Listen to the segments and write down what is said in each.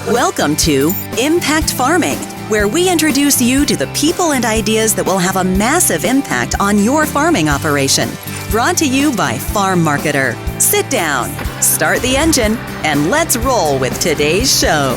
Welcome to Impact Farming, where we introduce you to the people and ideas that will have a massive impact on your farming operation. Brought to you by Farm Marketer. Sit down, start the engine, and let's roll with today's show.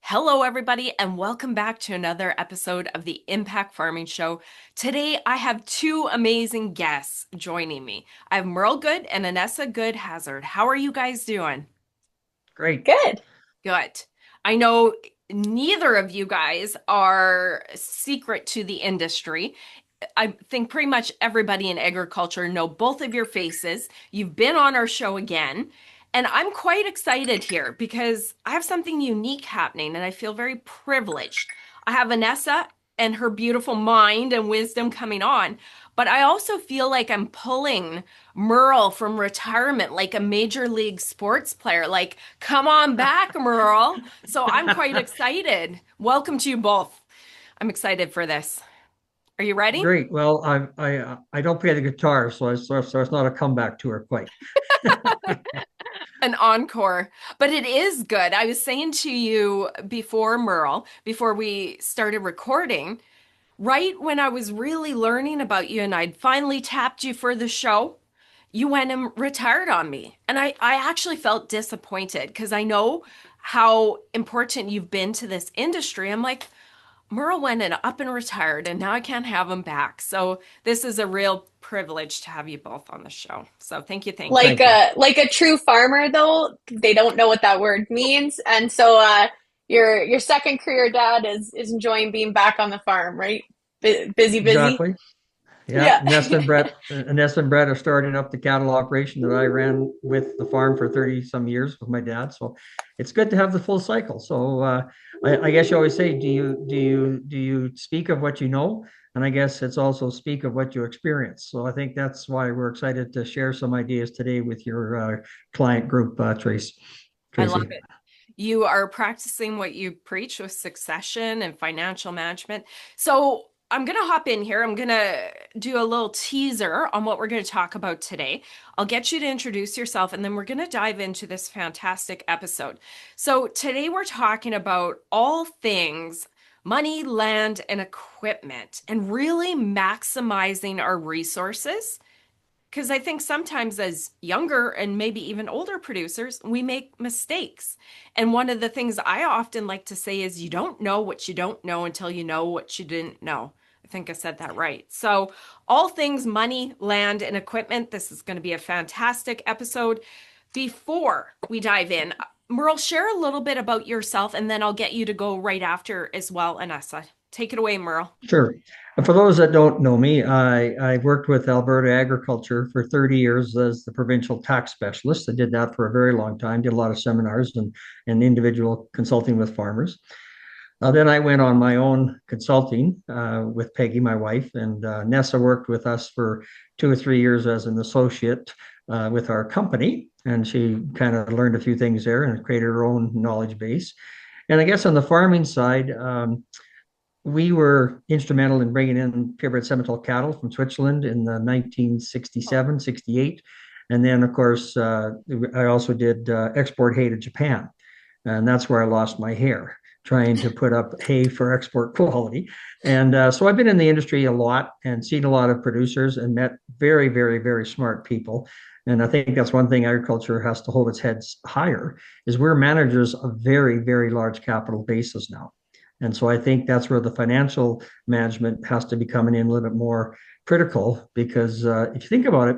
Hello, everybody, and welcome back to another episode of the Impact Farming Show. Today, I have two amazing guests joining me. I have Merle Good and Annessa Good Hazard. How are you guys doing? Great. Good. Good. I know neither of you guys are secret to the industry. I think pretty much everybody in agriculture know both of your faces. You've been on our show again. And I'm quite excited here because I have something unique happening and I feel very privileged. I have Annessa and her beautiful mind and wisdom coming on, but I also feel like I'm pulling Merle from retirement like a major league sports player. Like, come on back, Merle. So I'm quite excited. Welcome to you both. I'm excited for this. Are you ready? Great. Well, I don't play the guitar, so it's not a comeback tour quite. An encore, but it is good. I was saying to you before, Merle, before we started recording, right when I was really learning about you and I'd finally tapped you for the show, you went and retired on me. And I actually felt disappointed because I know how important you've been to this industry. I'm like, Merle went and up and retired, and now I can't have him back. So this is a real privilege to have you both on the show. So thank you. Like a true farmer, though, they don't know what that word means, and so your second career dad is enjoying being back on the farm, right? Busy. Exactly. Yeah. Annessa and Brett are starting up the cattle operation that I ran with the farm for 30 some years with my dad. So it's good to have the full cycle. So I guess you always say, do you speak of what you know? And I guess it's also speak of what you experience. So I think that's why we're excited to share some ideas today with your client group, Tracy. I love it. You are practicing what you preach with succession and financial management. So I'm going to hop in here. I'm going to do a little teaser on what we're going to talk about today. I'll get you to introduce yourself, and then we're going to dive into this fantastic episode. So today we're talking about all things money, land, and equipment, and really maximizing our resources. Because I think sometimes as younger and maybe even older producers, we make mistakes. And one of the things I often like to say is you don't know what you don't know until you know what you didn't know. I think I said that right. So all things money, land, and equipment. This is going to be a fantastic episode. Before we dive in, Merle, share a little bit about yourself, and then I'll get you to go right after as well, Annessa. Take it away, Merle. Sure. For those that don't know me, I worked with Alberta Agriculture for 30 years as the provincial tax specialist. I did that for a very long time, did a lot of seminars and individual consulting with farmers. Then I went on my own consulting with Peggy, my wife, and Nessa worked with us for 2 or 3 years as an associate with our company. And she kind of learned a few things there and created her own knowledge base. And I guess on the farming side, we were instrumental in bringing in purebred Simmental cattle from Switzerland in the 1967, 68. And then, of course, I also did export hay to Japan. And that's where I lost my hair, trying to put up hay for export quality. And so I've been in the industry a lot and seen a lot of producers and met very, very, very smart people. And I think that's one thing agriculture has to hold its heads higher, is we're managers of very, very large capital bases now. And so I think that's where the financial management has to be coming in a little bit more critical, because if you think about it,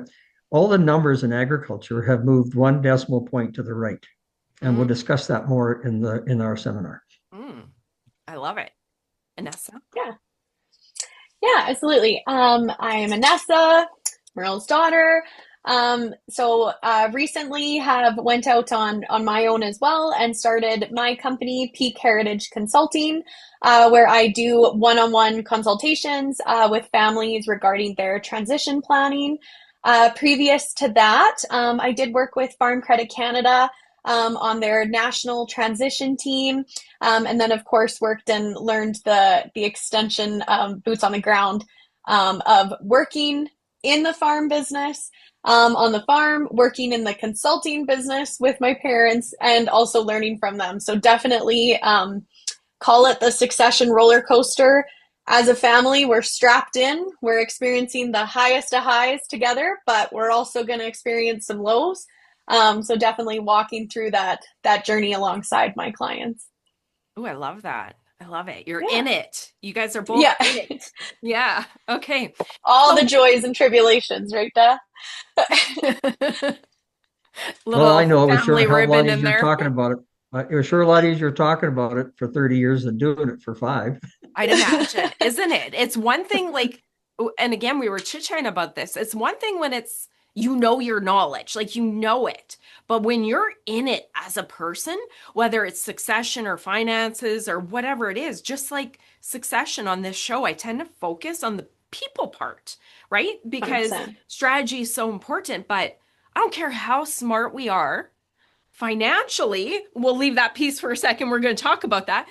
all the numbers in agriculture have moved 1 decimal point to the right. And we'll discuss that more in our seminar. I love it. Annessa? Yeah, absolutely. I am Annessa, Merle's daughter. So recently have went out on my own as well and started my company, Peak Heritage Consulting, where I do one-on-one consultations with families regarding their transition planning. Previous to that, I did work with Farm Credit Canada on their national transition team, and then of course worked and learned the extension boots on the ground of working in the farm business, on the farm, working in the consulting business with my parents, and also learning from them. So definitely call it the succession roller coaster. As a family, we're strapped in. We're experiencing the highest of highs together, but we're also going to experience some lows. So definitely walking through that journey alongside my clients. Oh, I love that. I love it. You're Yeah. in it. You guys are both in it. Yeah. Okay. All the joys and tribulations, right, Dad? Well, I Little know it was sure family a hell of a lot ribbon in easier there. talking about it. It was sure a lot easier talking about it for 30 years than doing it for 5. I'd imagine, isn't it? It's one thing like, and again, we were chit-chatting about this. It's one thing when it's, your knowledge, like it. But when you're in it as a person, whether it's succession or finances or whatever it is, just like succession on this show, I tend to focus on the people part, right? Because 100%. strategy is so important, but I don't care how smart we are financially. We'll leave that piece for a second. We're going to talk about that.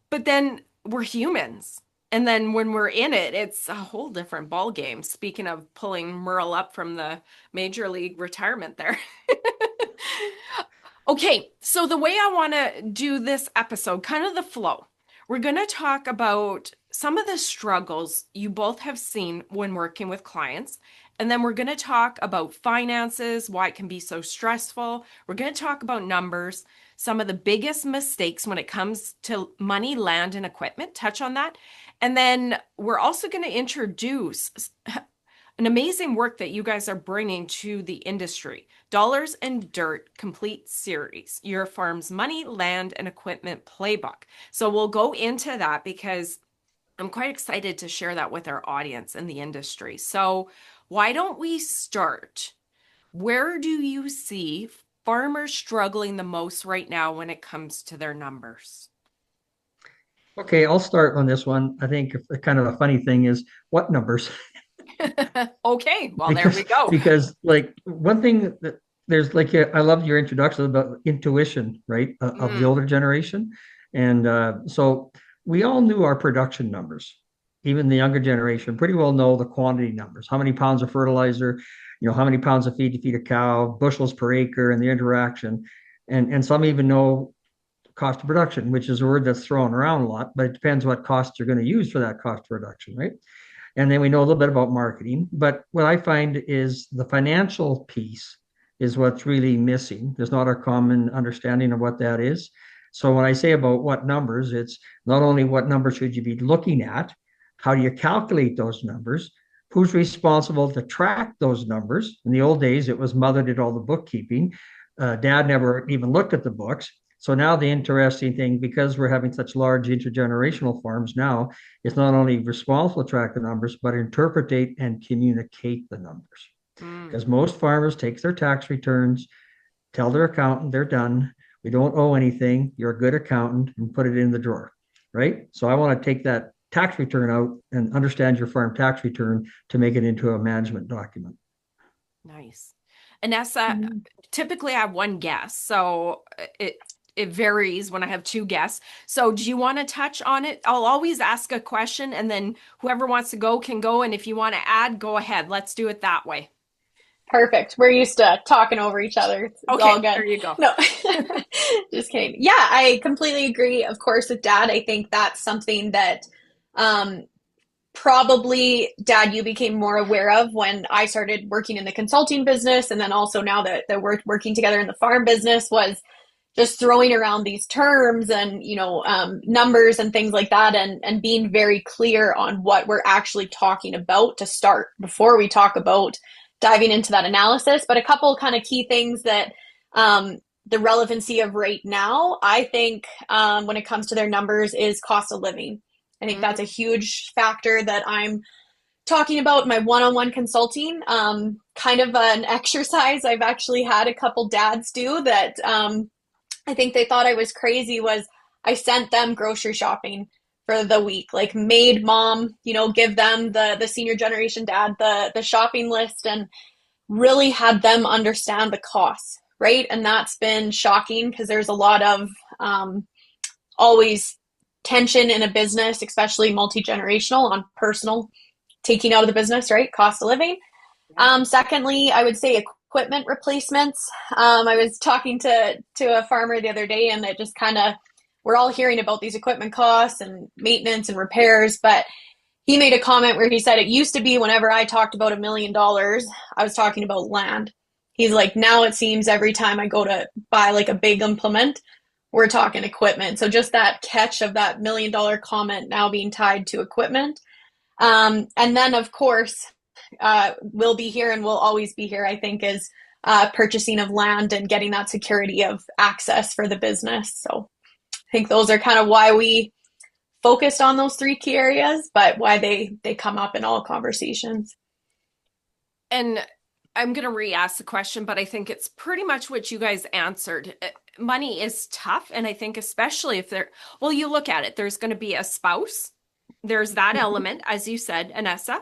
But then we're humans. And then when we're in it, it's a whole different ball game. Speaking of pulling Merle up from the major league retirement there. Okay, so the way I want to do this episode, kind of the flow, we're going to talk about some of the struggles you both have seen when working with clients. And then we're going to talk about finances, why it can be so stressful. We're going to talk about numbers, some of the biggest mistakes when it comes to money, land, and equipment, touch on that. And then we're also going to introduce an amazing work that you guys are bringing to the industry. Dollars and Dirt Complete Series, your farm's money, land, and equipment playbook. So we'll go into that because I'm quite excited to share that with our audience in the industry. So why don't we start? Where do you see farmers struggling the most right now when it comes to their numbers? Okay, I'll start on this one. I think kind of a funny thing is what numbers? Okay, well, there we go. Because like one thing that there's like I love your introduction about intuition, right, of the older generation, and so we all knew our production numbers. Even the younger generation pretty well know the quantity numbers. How many pounds of fertilizer, how many pounds of feed to feed a cow, bushels per acre, and the interaction, and some even know cost of production, which is a word that's thrown around a lot, but it depends what costs you're going to use for that cost of production, right? And then we know a little bit about marketing. But what I find is the financial piece is what's really missing. There's not a common understanding of what that is. So when I say about what numbers, it's not only what numbers should you be looking at, how do you calculate those numbers, who's responsible to track those numbers. In the old days, it was mother did all the bookkeeping. Dad never even looked at the books. So now the interesting thing, because we're having such large intergenerational farms now, is not only responsible to track the numbers, but interpretate and communicate the numbers. Because most farmers take their tax returns, tell their accountant they're done. We don't owe anything. You're a good accountant, and put it in the drawer, right? So I want to take that tax return out and understand your farm tax return to make it into a management document. Nice. Annessa, typically I have one guest, so it varies when I have two guests. So do you want to touch on it? I'll always ask a question and then whoever wants to go can go. And if you want to add, go ahead. Let's do it that way. Perfect. We're used to talking over each other. It's okay, all good. There you go. No, just kidding. Yeah, I completely agree. Of course, with Dad, I think that's something that probably, Dad, you became more aware of when I started working in the consulting business. And then also now that we're working together in the farm business was just throwing around these terms and, numbers and things like that and being very clear on what we're actually talking about to start before we talk about diving into that analysis. But a couple kind of key things that the relevancy of right now, I think when it comes to their numbers is cost of living. I think that's a huge factor that I'm talking about my one-on-one consulting, kind of an exercise I've actually had a couple dads do that I think they thought I was crazy was I sent them grocery shopping for the week, like made mom, give them the senior generation dad, the shopping list and really had them understand the costs, right? And that's been shocking because there's a lot of always tension in a business, especially multi-generational on personal taking out of the business, right? Cost of living. Secondly, I would say equipment replacements. I was talking to a farmer the other day, and it just kind of, we're all hearing about these equipment costs and maintenance and repairs, but he made a comment where he said it used to be whenever I talked about $1 million, I was talking about land. He's like, now it seems every time I go to buy like a big implement, we're talking equipment. So just that catch of that $1 million comment now being tied to equipment. And then, of course, will be here and will always be here, I think, is purchasing of land and getting that security of access for the business. So I think those are kind of why we focused on those 3 key areas, but why they come up in all conversations. And I'm going to re-ask the question, but I think it's pretty much what you guys answered. Money is tough. And I think especially if you look at it, there's going to be a spouse. There's that element, as you said, Annessa.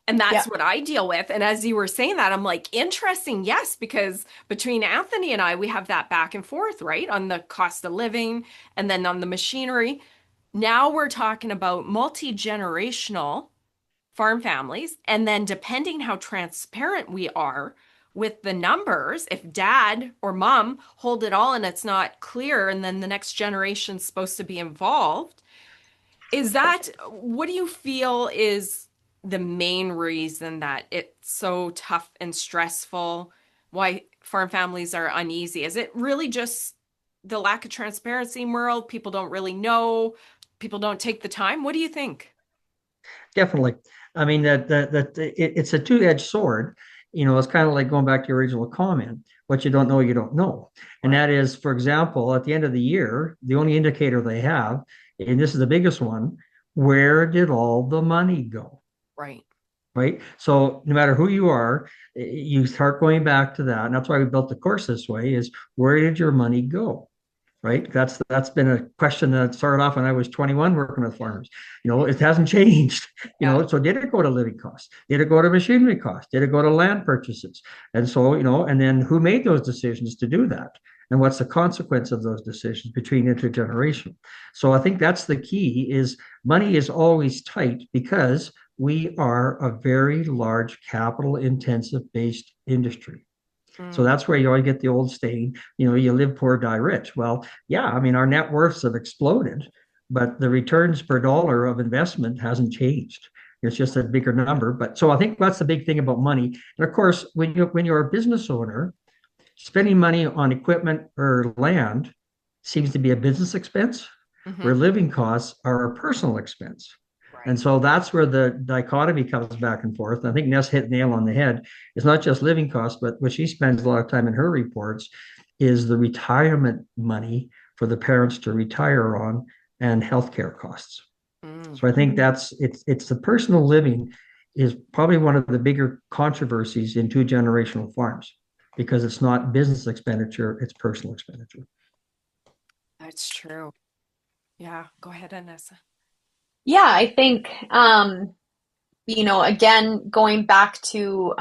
And that's what I deal with. And as you were saying that, I'm like, interesting. Yes, because between Anthony and I, we have that back and forth, right? On the cost of living and then on the machinery. Now we're talking about multi-generational farm families. And then depending how transparent we are with the numbers, if dad or mom hold it all and it's not clear, and then the next generation's supposed to be involved, what do you feel is the main reason that it's so tough and stressful, why farm families are uneasy? Is it really just the lack of transparency, Merle? People don't really know. People don't take the time. What do you think? Definitely. I mean, it's a two-edged sword. It's kind of like going back to your original comment. What you don't know, you don't know. And that is, for example, at the end of the year, the only indicator they have, and this is the biggest one, where did all the money go? Right. Right. So no matter who you are, you start going back to that. And that's why we built the course this way, is where did your money go? Right. That's been a question that started off when I was 21 working with farmers. It hasn't changed. So did it go to living costs? Did it go to machinery costs? Did it go to land purchases? And so, and then who made those decisions to do that? And what's the consequence of those decisions between intergenerational? So I think that's the key, is money is always tight because we are a very large capital intensive based industry. So that's where you always get the old saying, you live poor, die rich. Well, yeah, I mean, our net worths have exploded, but the returns per dollar of investment hasn't changed. It's just a bigger number. But so I think that's the big thing about money. And of course, when you're a business owner, spending money on equipment or land seems to be a business expense, where living costs are a personal expense. And so that's where the dichotomy comes back and forth. I think Ness hit the nail on the head. It's not just living costs, but what she spends a lot of time in her reports is the retirement money for the parents to retire on, and healthcare costs. So I think it's the personal living is probably one of the bigger controversies in 2-generational farms, because it's not business expenditure, it's personal expenditure. That's true. Yeah, go ahead, Annessa. Yeah, I think, again, going back to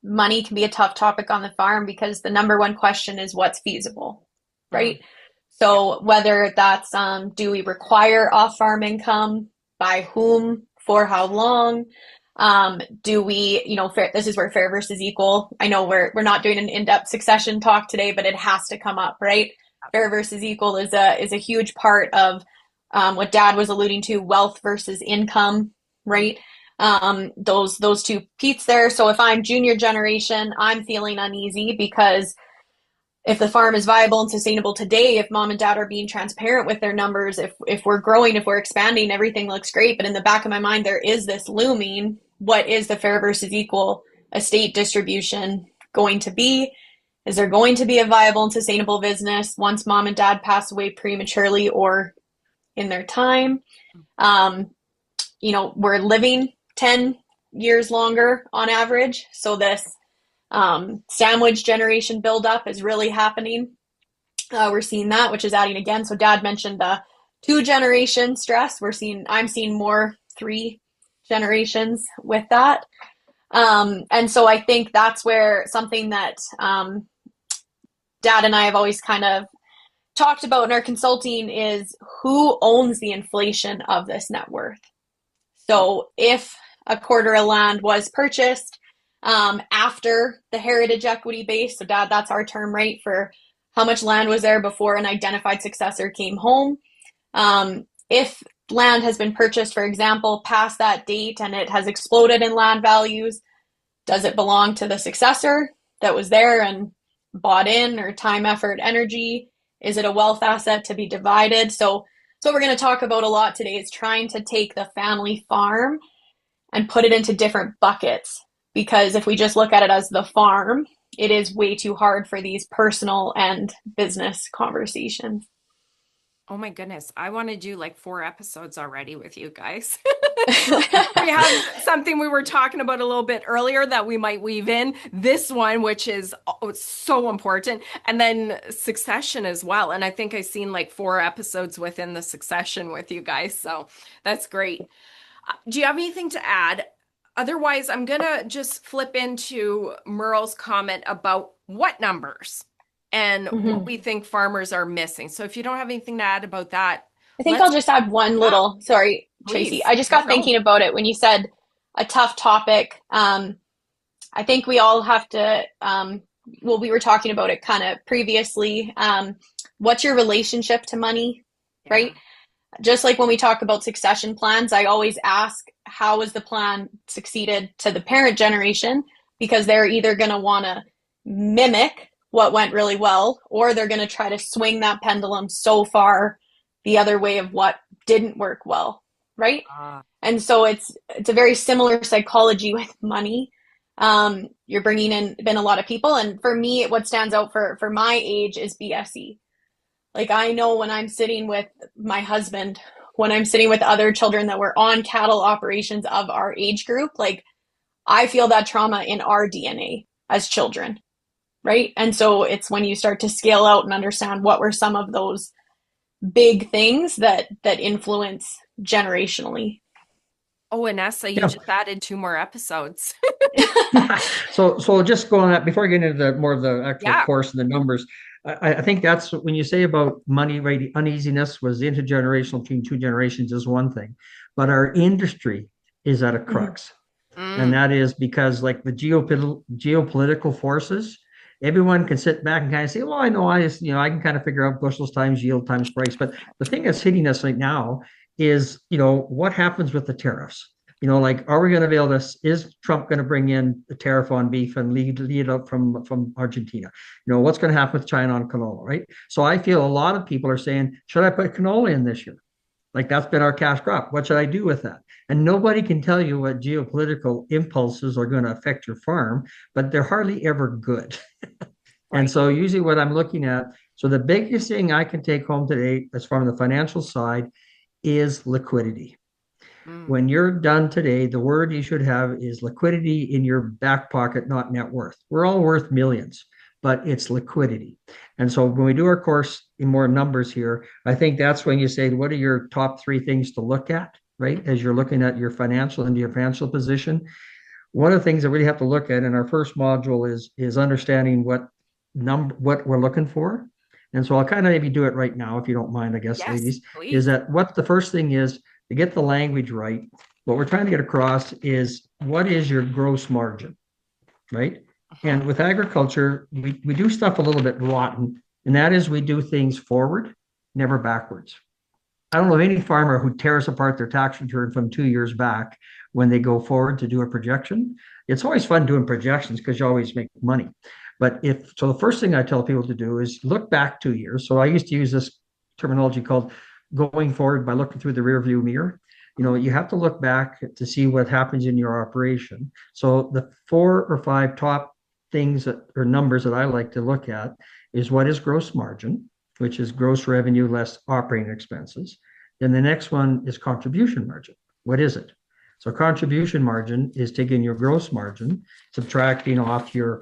money can be a tough topic on the farm, because the number one question is what's feasible, right? So whether that's, do we require off-farm income? By whom? For how long? Do we, this is where fair versus equal. I know we're not doing an in-depth succession talk today, but it has to come up, right? Fair versus equal is a huge part of what Dad was alluding to, wealth versus income, right? Those two peats there. So if I'm junior generation, I'm feeling uneasy, because if the farm is viable and sustainable today, if mom and dad are being transparent with their numbers, if we're growing, if we're expanding, everything looks great. But in the back of my mind, there is this looming, what is the fair versus equal estate distribution going to be? Is there going to be a viable and sustainable business once mom and dad pass away prematurely or in their time? We're living 10 years longer on average. So this sandwich generation buildup is really happening. We're seeing that, which is adding again. So Dad mentioned the 2-generation stress. I'm seeing more 3 generations with that. And so I think that's where something that Dad and I have always kind of talked about in our consulting is who owns the inflation of this net worth. So if a quarter of land was purchased after the heritage equity base. So that's our term, right, for how much land was there before an identified successor came home. If land has been purchased, for example, past that date and it has exploded in land values, does it belong to the successor that was there and bought in, or time, effort, energy? Is it a wealth asset to be divided? So what we're going to talk about a lot today is trying to take the family farm and put it into different buckets. Because if we just look at it as the farm, it is way too hard for these personal and business conversations. Oh my goodness. I want to do like 4 episodes already with you guys. We have something we were talking about a little bit earlier that we might weave in. This one, which is so important. And then succession as well. And I think I've seen like 4 episodes within the succession with you guys. So that's great. Do you have anything to add? Otherwise, I'm going to just flip into Merle's comment about what numbers and what we think farmers are missing. So if you don't have anything to add about that. I think I'll just add one little, sorry, Tracy. I just got thinking about it when you said a tough topic. I think we all have to, well, we were talking about it kind of previously. What's your relationship to money, right? Just like when we talk about succession plans, I always ask, how is the plan succeeded to the parent generation? Because they're either going to want to mimic what went really well, or they're going to try to swing that pendulum so far the other way of what didn't work well, right? And so it's a very similar psychology with money. You're bringing in a lot of people. And for me, what stands out for my age is BSE. Like, I know when I'm sitting with my husband, when I'm sitting with other children that were on cattle operations of our age group, like, I feel that trauma in our DNA as children, right? And so it's when you start to scale out and understand what were some of those big things that influence generationally. Oh, Annessa, you just added 2 more episodes. So just going on that, before I get into more of the actual course and the numbers, I think that's when you say about money, right? The uneasiness was intergenerational between 2 generations is one thing, but our industry is at a crux. And that is because, like, the geopolitical forces, everyone can sit back and kind of say, well, I know I can kind of figure out bushels times yield times price. But the thing that's hitting us right now is, what happens with the tariffs? Like, are we going to be able to, is Trump going to bring in the tariff on beef and lead it up from Argentina? What's going to happen with China on canola, right? So I feel a lot of people are saying, should I put canola in this year? Like, that's been our cash crop. What should I do with that? And nobody can tell you what geopolitical impulses are going to affect your farm, but they're hardly ever good. And so usually what I'm looking at, so the biggest thing I can take home today, as far as the financial side, is liquidity. When you're done today, the word you should have is liquidity in your back pocket, not net worth. We're all worth millions, but it's liquidity. And so when we do our course in more numbers here, I think that's when you say, what are your top 3 things to look at, right? As you're looking at your financial and your financial position. One of the things that we have to look at in our first module is understanding what we're looking for. And so I'll kind of maybe do it right now, if you don't mind, I guess, ladies, please. Is that what the first thing is to get the language right. What we're trying to get across is, what is your gross margin, right? And with agriculture, we do stuff a little bit rotten, and that is we do things forward, never backwards. I don't know of any farmer who tears apart their tax return from 2 years back when they go forward to do a projection. It's always fun doing projections because you always make money. But the first thing I tell people to do is look back 2 years. So I used to use this terminology called going forward by looking through the rearview mirror. You have to look back to see what happens in your operation. So the 4 or 5 top things or numbers that I like to look at is, what is gross margin, which is gross revenue less operating expenses. Then the next one is contribution margin. What is it? So contribution margin is taking your gross margin, subtracting off your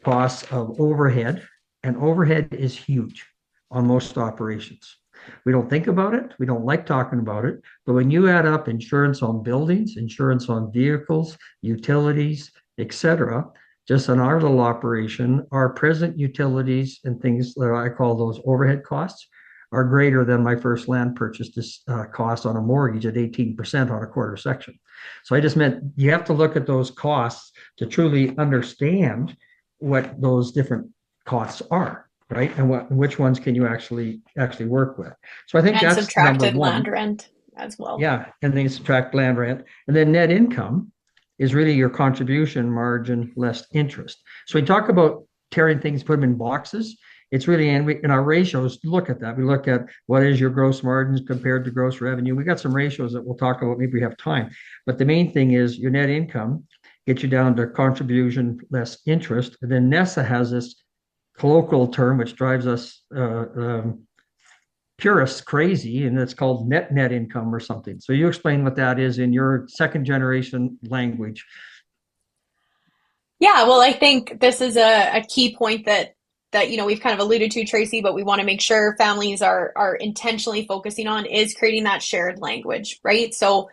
costs of overhead, and overhead is huge on most operations. We don't think about it. We don't like talking about it. But when you add up insurance on buildings, insurance on vehicles, utilities, etc., just on our little operation, our present utilities and things that I call those overhead costs are greater than my first land purchase cost on a mortgage at 18% on a quarter section. So I just meant you have to look at those costs to truly understand what those different costs are, right? And which ones can you actually work with. So I think And that's number subtracted one. land rent as well. Yeah, and then you subtract land rent, and then net income is really your contribution margin less interest. So we talk about tearing things, put them in boxes. It's really, and we in our ratios look at that. We look at what is your gross margins compared to gross revenue. We got some ratios that we'll talk about. Maybe we have time, but the main thing is your net income gets you down to contribution less interest. And then Nessa has this colloquial term which drives us purists crazy, and it's called net income or something. So you explain what that is in your second generation language. Yeah, well, I think this is a key point that we've kind of alluded to, Tracy, but we want to make sure families are intentionally focusing on is creating that shared language, right? So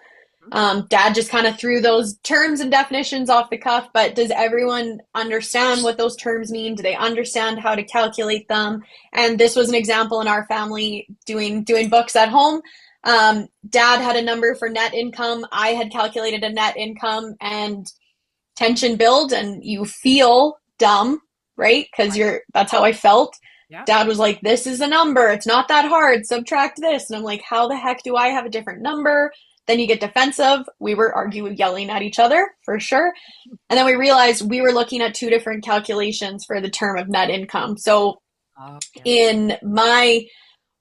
Dad just kind of threw those terms and definitions off the cuff, but does everyone understand what those terms mean? Do they understand how to calculate them? And this was an example in our family doing books at home. Dad had a number for net income. I had calculated a net income, and tension build, and you feel dumb, right? Because that's how I felt. Yeah. Dad was like, this is a number. It's not that hard. Subtract this. And I'm like, how the heck do I have a different number? Then you get defensive. We were arguing, yelling at each other for sure. And then we realized we were looking at two different calculations for the term of net income. So in my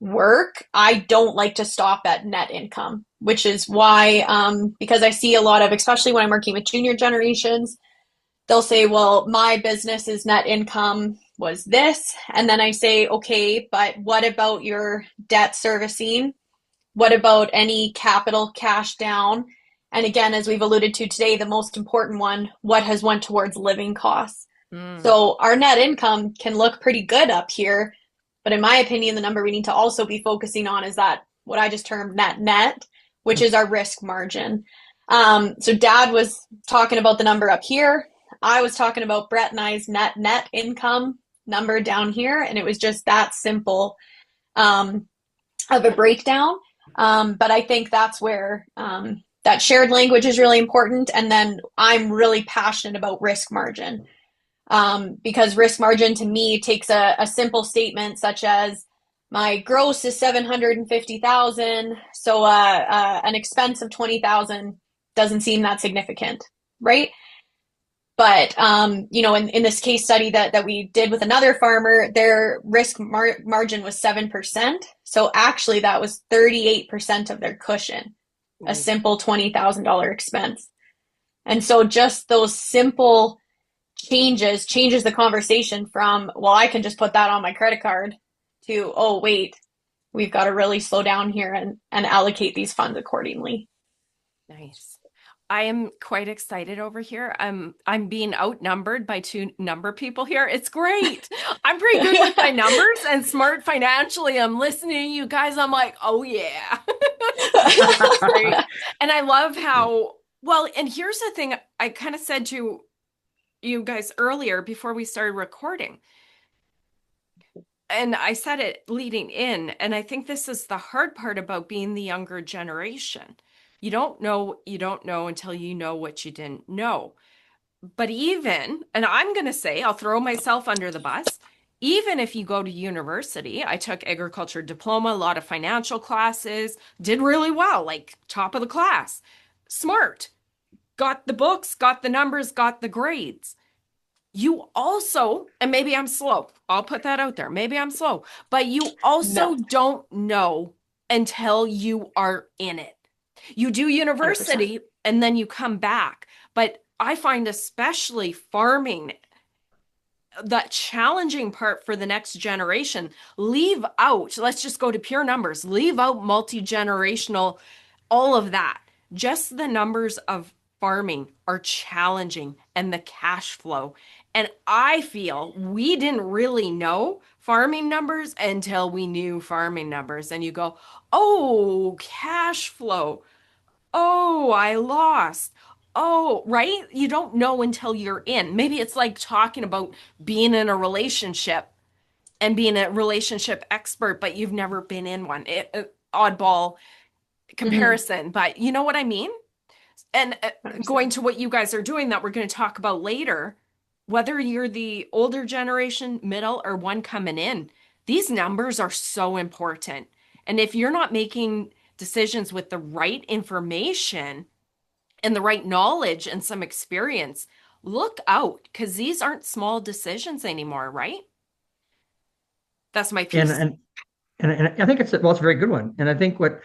work, I don't like to stop at net income, which is why, because I see a lot of, especially when I'm working with junior generations, they'll say, well, my business's net income was this. And then I say, okay, but what about your debt servicing? What about any capital cash down? And again, as we've alluded to today, the most important one, what has went towards living costs? So our net income can look pretty good up here, but in my opinion, the number we need to also be focusing on is that what I just termed net, which is our risk margin. So Dad was talking about the number up here. I was talking about Brett and I's net income number down here, and it was just that simple of a breakdown. But I think that's where that shared language is really important. And then I'm really passionate about risk margin because risk margin to me takes a simple statement such as my gross is 750,000, so an expense of 20,000 doesn't seem that significant, right? But in this case study that we did with another farmer, their risk margin was 7%. So actually, that was 38% of their cushion, a simple $20,000 expense. And so just those simple changes the conversation from, well, I can just put that on my credit card to, oh, wait, we've got to really slow down here and allocate these funds accordingly. Nice. I am quite excited over here. I'm being outnumbered by two number people here. It's great. I'm pretty good with my numbers and smart financially. I'm listening to you guys. I'm like, oh yeah. Great. And I love how, well, and here's the thing I kind of said to you guys earlier before we started recording. And I said it leading in, and I think this is the hard part about being the younger generation. You don't know until you know what you didn't know. But even, and I'm going to say, I'll throw myself under the bus, even if you go to university, I took agriculture diploma, a lot of financial classes, did really well, like top of the class, smart, got the books, got the numbers, got the grades. You also, and maybe I'm slow, I'll put that out there, maybe I'm slow, but you also don't know until you are in it. You do university 100%. And then you come back. But I find especially farming, the challenging part for the next generation, leave out, let's just go to pure numbers, leave out multi-generational, all of that. Just the numbers of farming are challenging and the cash flow. And I feel we didn't really know farming numbers until we knew farming numbers. And you go, oh, cash flow. Oh, I lost. Oh, right? You don't know until you're in. Maybe it's like talking about being in a relationship and being a relationship expert, but you've never been in one. Oddball comparison, but you know what I mean? And going to what you guys are doing that we're going to talk about later, whether you're the older generation, middle, or one coming in, these numbers are so important. And if you're not making decisions with the right information and the right knowledge and some experience, look out, because these aren't small decisions anymore, right? That's my piece. And I think it's a very good one. And I think what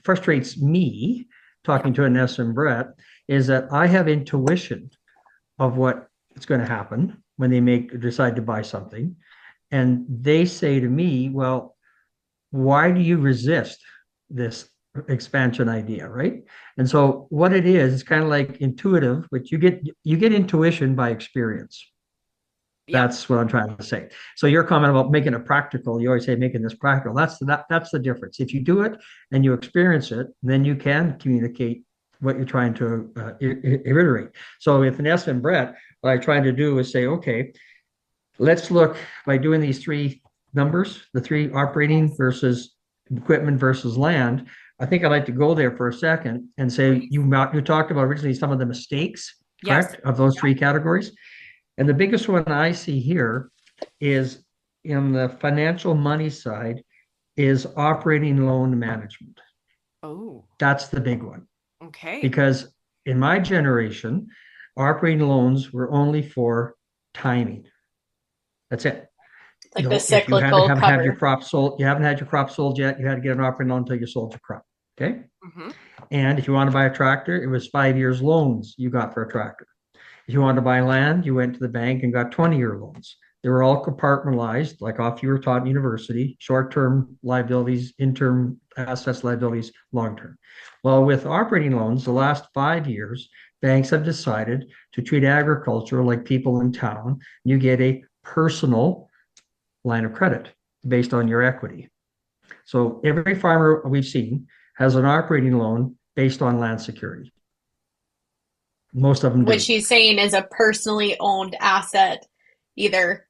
frustrates me talking to Annessa and Brett is that I have intuition of what is going to happen when they decide to buy something. And they say to me, well, why do you resist this expansion idea, right? And so what it is, it's kind of like intuitive, but you get intuition by experience. That's what I'm trying to say. So your comment about making it practical, you always say making this practical. That's the difference. If you do it and you experience it, then you can communicate what you're trying to iterate. So with Annessa and Brett, what I try to do is say, okay, let's look by doing these three numbers, the three operating versus equipment versus land. I think I'd like to go there for a second and say you talked about originally some of the mistakes, correct, of those three categories. And the biggest one I see here is in the financial money side is operating loan management. Oh, that's the big one. Okay. Because in my generation, operating loans were only for timing. That's it. Like the cyclical haven't cover. had your crop sold, you haven't had your crop sold yet, you had to get an operating loan until you sold your crop. Okay. Mm-hmm. And if you want to buy a tractor, it was 5 years loans you got for a tractor. If you wanted to buy land, you went to the bank and got 20-year loans. They were all compartmentalized, like off you were taught in university, short-term liabilities, interim assets, liabilities, long-term. Well, with operating loans, the last 5 years, banks have decided to treat agriculture like people in town. You get a personal line of credit based on your equity. So every farmer we've seen has an operating loan based on land security. Most of them do. Which he's saying is a personally owned asset. Either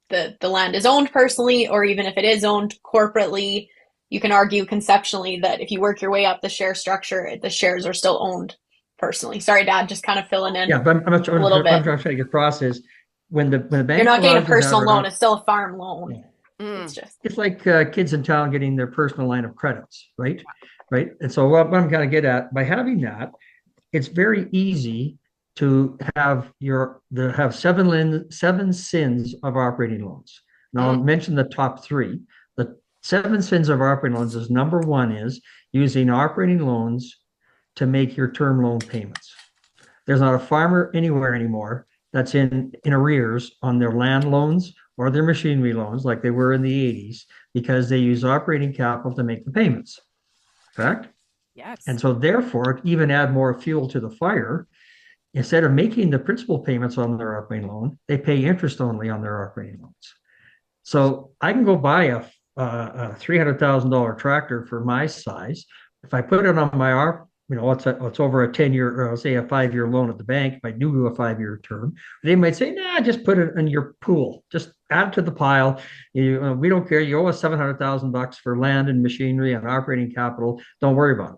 the land is owned personally, or even if it is owned corporately, you can argue conceptually that if you work your way up the share structure, the shares are still owned personally. Sorry, Dad, just kind of filling in. Yeah, but I'm a little bit. I'm trying to get across is when the bank. You're not getting a personal loan; it's still a farm loan. Yeah. It's like kids in town getting their personal line of credits, right? Right. And so what I'm going to get at by having that, it's very easy to have seven sins of operating loans. Now I'll mention the top three. The 7 sins of operating loans is number one is using operating loans to make your term loan payments. There's not a farmer anywhere anymore that's in arrears on their land loans or their machinery loans like they were in the 80s because they use operating capital to make the payments. Correct? Yes. And so therefore, to even add more fuel to the fire, instead of making the principal payments on their operating loan, they pay interest only on their operating loans. So I can go buy a $300,000 tractor for my size. If I put it on my, it's over a 10-year, or I'll say a 5-year loan at the bank. If I do a 5-year term, they might say, nah, just put it in your pool. Just add it to the pile. We don't care. You owe us $700,000 for land and machinery and operating capital. Don't worry about it.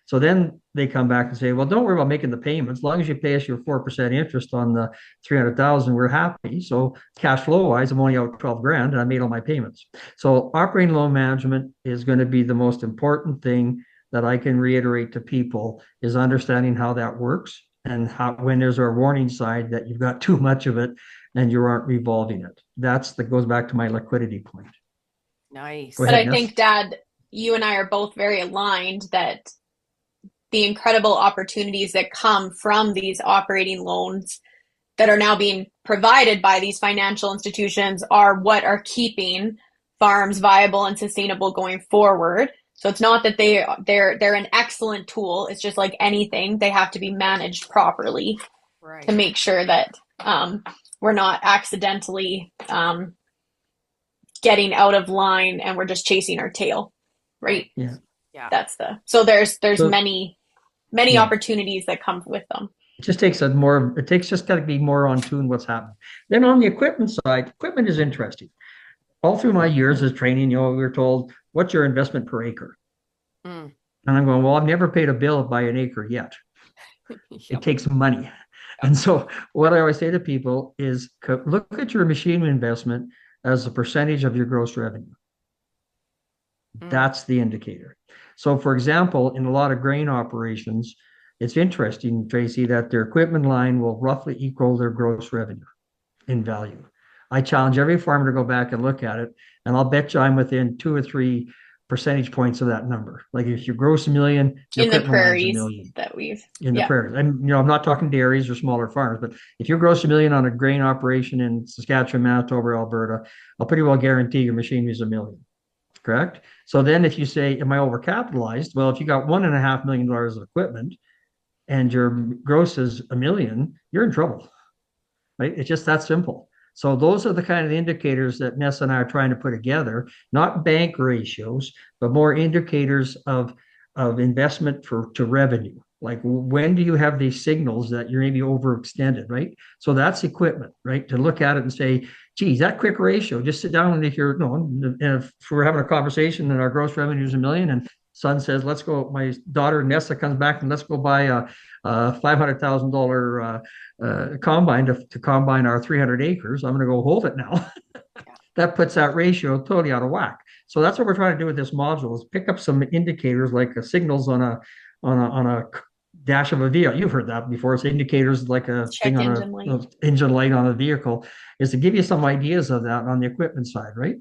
So then they come back and say, well, don't worry about making the payments. As long as you pay us your 4% interest on the 300,000, we're happy. So cash flow wise, I'm only out 12 grand and I made all my payments. So operating loan management is going to be the most important thing that I can reiterate to people is understanding how that works and how, when there's a warning sign that you've got too much of it and you aren't revolving it. That goes back to my liquidity point. Nice. But I think, Dad, you and I are both very aligned that the incredible opportunities that come from these operating loans that are now being provided by these financial institutions are what are keeping farms viable and sustainable going forward. So it's not that they're an excellent tool. It's just like anything, they have to be managed properly to make sure that we're not accidentally getting out of line and we're just chasing our tail, right? Yeah. So there's many opportunities that come with them. It just takes just got to be more on tune what's happening. Then on the equipment side, equipment is interesting all through my years as training, we were told, what's your investment per acre? Mm. And I'm going, well, I've never paid a bill by an acre yet. It Yep. takes money. And so what I always say to people is look at your machinery investment as a percentage of your gross revenue. That's the indicator. So for example, in a lot of grain operations, it's interesting, Tracy, that their equipment line will roughly equal their gross revenue in value. I challenge every farmer to go back and look at it, and I'll bet you I'm within 2 or 3 percentage points of that number. Like if you gross $1 million, your In the equipment line's $1 prairies million. that we've, In the prairies. And I'm not talking dairies or smaller farms, but if you gross $1 million on a grain operation in Saskatchewan, Manitoba, Alberta, I'll pretty well guarantee your machinery is $1 million. Correct? So then if you say, am I overcapitalized? Well, if you got $1.5 million of equipment and your gross is $1 million, you're in trouble. Right? It's just that simple. So those are the kind of indicators that Nessa and I are trying to put together, not bank ratios, but more indicators of investment to revenue. Like when do you have these signals that you're maybe overextended, right? So that's equipment, right? To look at it and say, geez, that quick ratio, just sit down and if you're, no, and if we're having a conversation and our gross revenue is $1 million and son says, let's go, my daughter Nessa comes back and let's go buy a $500,000 combine to combine our 300 acres. I'm going to go hold it now. That puts that ratio totally out of whack. So that's what we're trying to do with this module is pick up some indicators like signals on a dash of a vehicle. You've heard that before. It's indicators like a check thing on engine light. engine light on a vehicle, is to give you some ideas of that on the equipment side, right?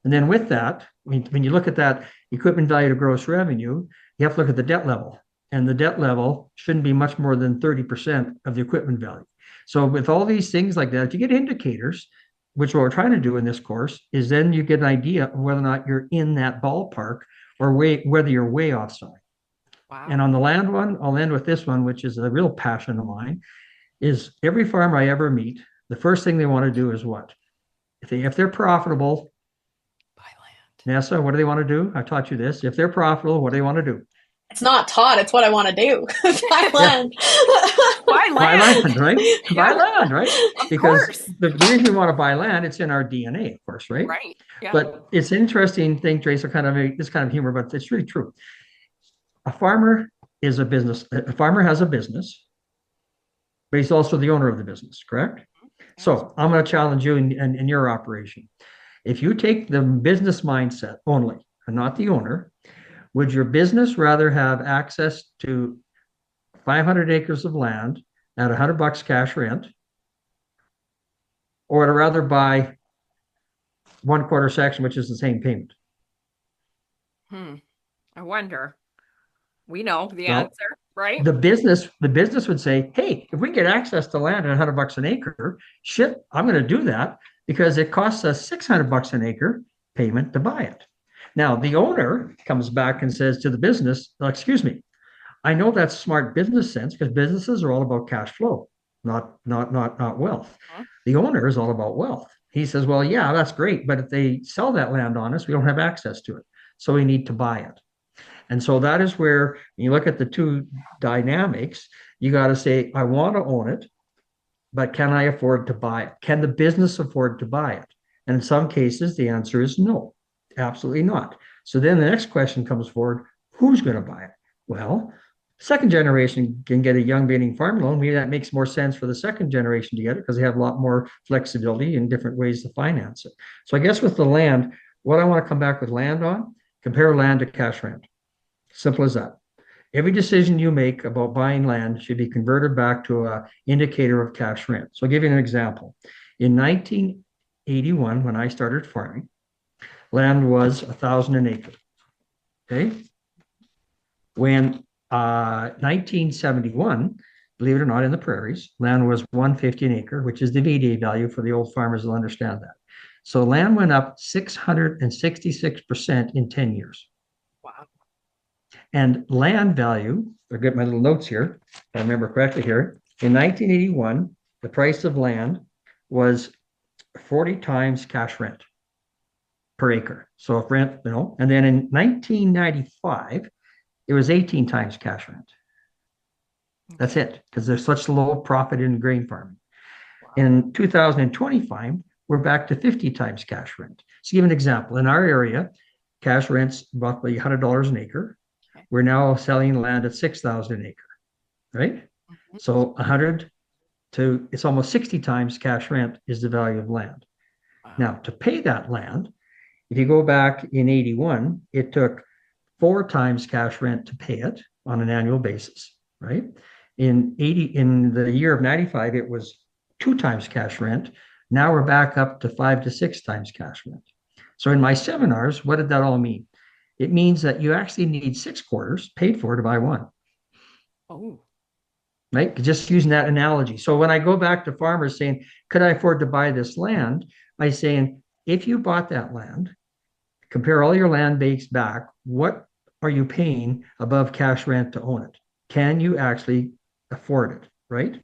And then with that, when you look at that equipment value to gross revenue, you have to look at the debt level. And the debt level shouldn't be much more than 30% of the equipment value. So with all these things like that, if you get indicators, which what we're trying to do in this course, is then you get an idea of whether or not you're in that ballpark or whether you're way offside. Wow. And on the land one, I'll end with this one, which is a real passion of mine, is every farmer I ever meet, the first thing they want to do is what? If they're profitable, buy land. Nessa, what do they want to do? I taught you this. If they're profitable, what do they want to do? It's not taught. It's what I want to do. Buy land. Buy land. Buy land, right? Yeah. Buy land, right? Of Because course. the reason we want to buy land, it's in our DNA, of course, right? Right. Yeah. But it's an interesting thing, Tracy, this kind of humor, but it's really true. A farmer is a business. A farmer has a business, but he's also the owner of the business, correct? So I'm going to challenge you in your operation. If you take the business mindset only and not the owner, would your business rather have access to 500 acres of land at $100 cash rent, or would it rather buy 1/4 section, which is the same payment? I wonder. We know the Well, answer, right? The business would say, hey, if we get access to land at $100 an acre, shit, I'm going to do that because it costs us $600 an acre payment to buy it. Now, the owner comes back and says to the business, excuse me, I know that's smart business sense because businesses are all about cash flow, not wealth. The owner is all about wealth. He says, well, yeah, that's great. But if they sell that land on us, we don't have access to it. So we need to buy it. And so that is where you look at the two dynamics, you got to say, I want to own it, but can I afford to buy it? Can the business afford to buy it? And in some cases, the answer is no, absolutely not. So then the next question comes forward, who's going to buy it? Well, second generation can get a young beginning farm loan. Maybe that makes more sense for the second generation to get it because they have a lot more flexibility and different ways to finance it. So I guess with the land, what I want to come back with land on, compare land to cash rent. Simple as that. Every decision you make about buying land should be converted back to an indicator of cash rent. So I'll give you an example. In 1981, when I started farming, land was $1,000 an acre. Okay. When 1971, believe it or not, in the prairies, land was $150 an acre, which is the VDA value for the old farmers will understand that. So land went up 666% in 10 years. Wow. And land value, I'll get my little notes here, if I remember correctly here. In 1981, the price of land was 40 times cash rent per acre. So if rent, and then in 1995, it was 18 times cash rent. That's it, because there's such low profit in grain farming. In 2025, we're back to 50 times cash rent. So give an example. In our area, cash rent's roughly $100 an acre. Okay. We're now selling land at 6,000 an acre, right? Mm-hmm. So 100 to, it's almost 60 times cash rent is the value of land. Wow. Now, to pay that land, if you go back in 81, it took 4 times cash rent to pay it on an annual basis, right? In the year of 95, it was 2 times cash rent. Now we're back up to 5 to 6 times cash rent. So in my seminars, what did that all mean? It means that you actually need 6 quarters paid for to buy one. Oh. Right? Just using that analogy. So when I go back to farmers saying, could I afford to buy this land? I saying, if you bought that land, compare all your land base back, what are you paying above cash rent to own it? Can you actually afford it? Right?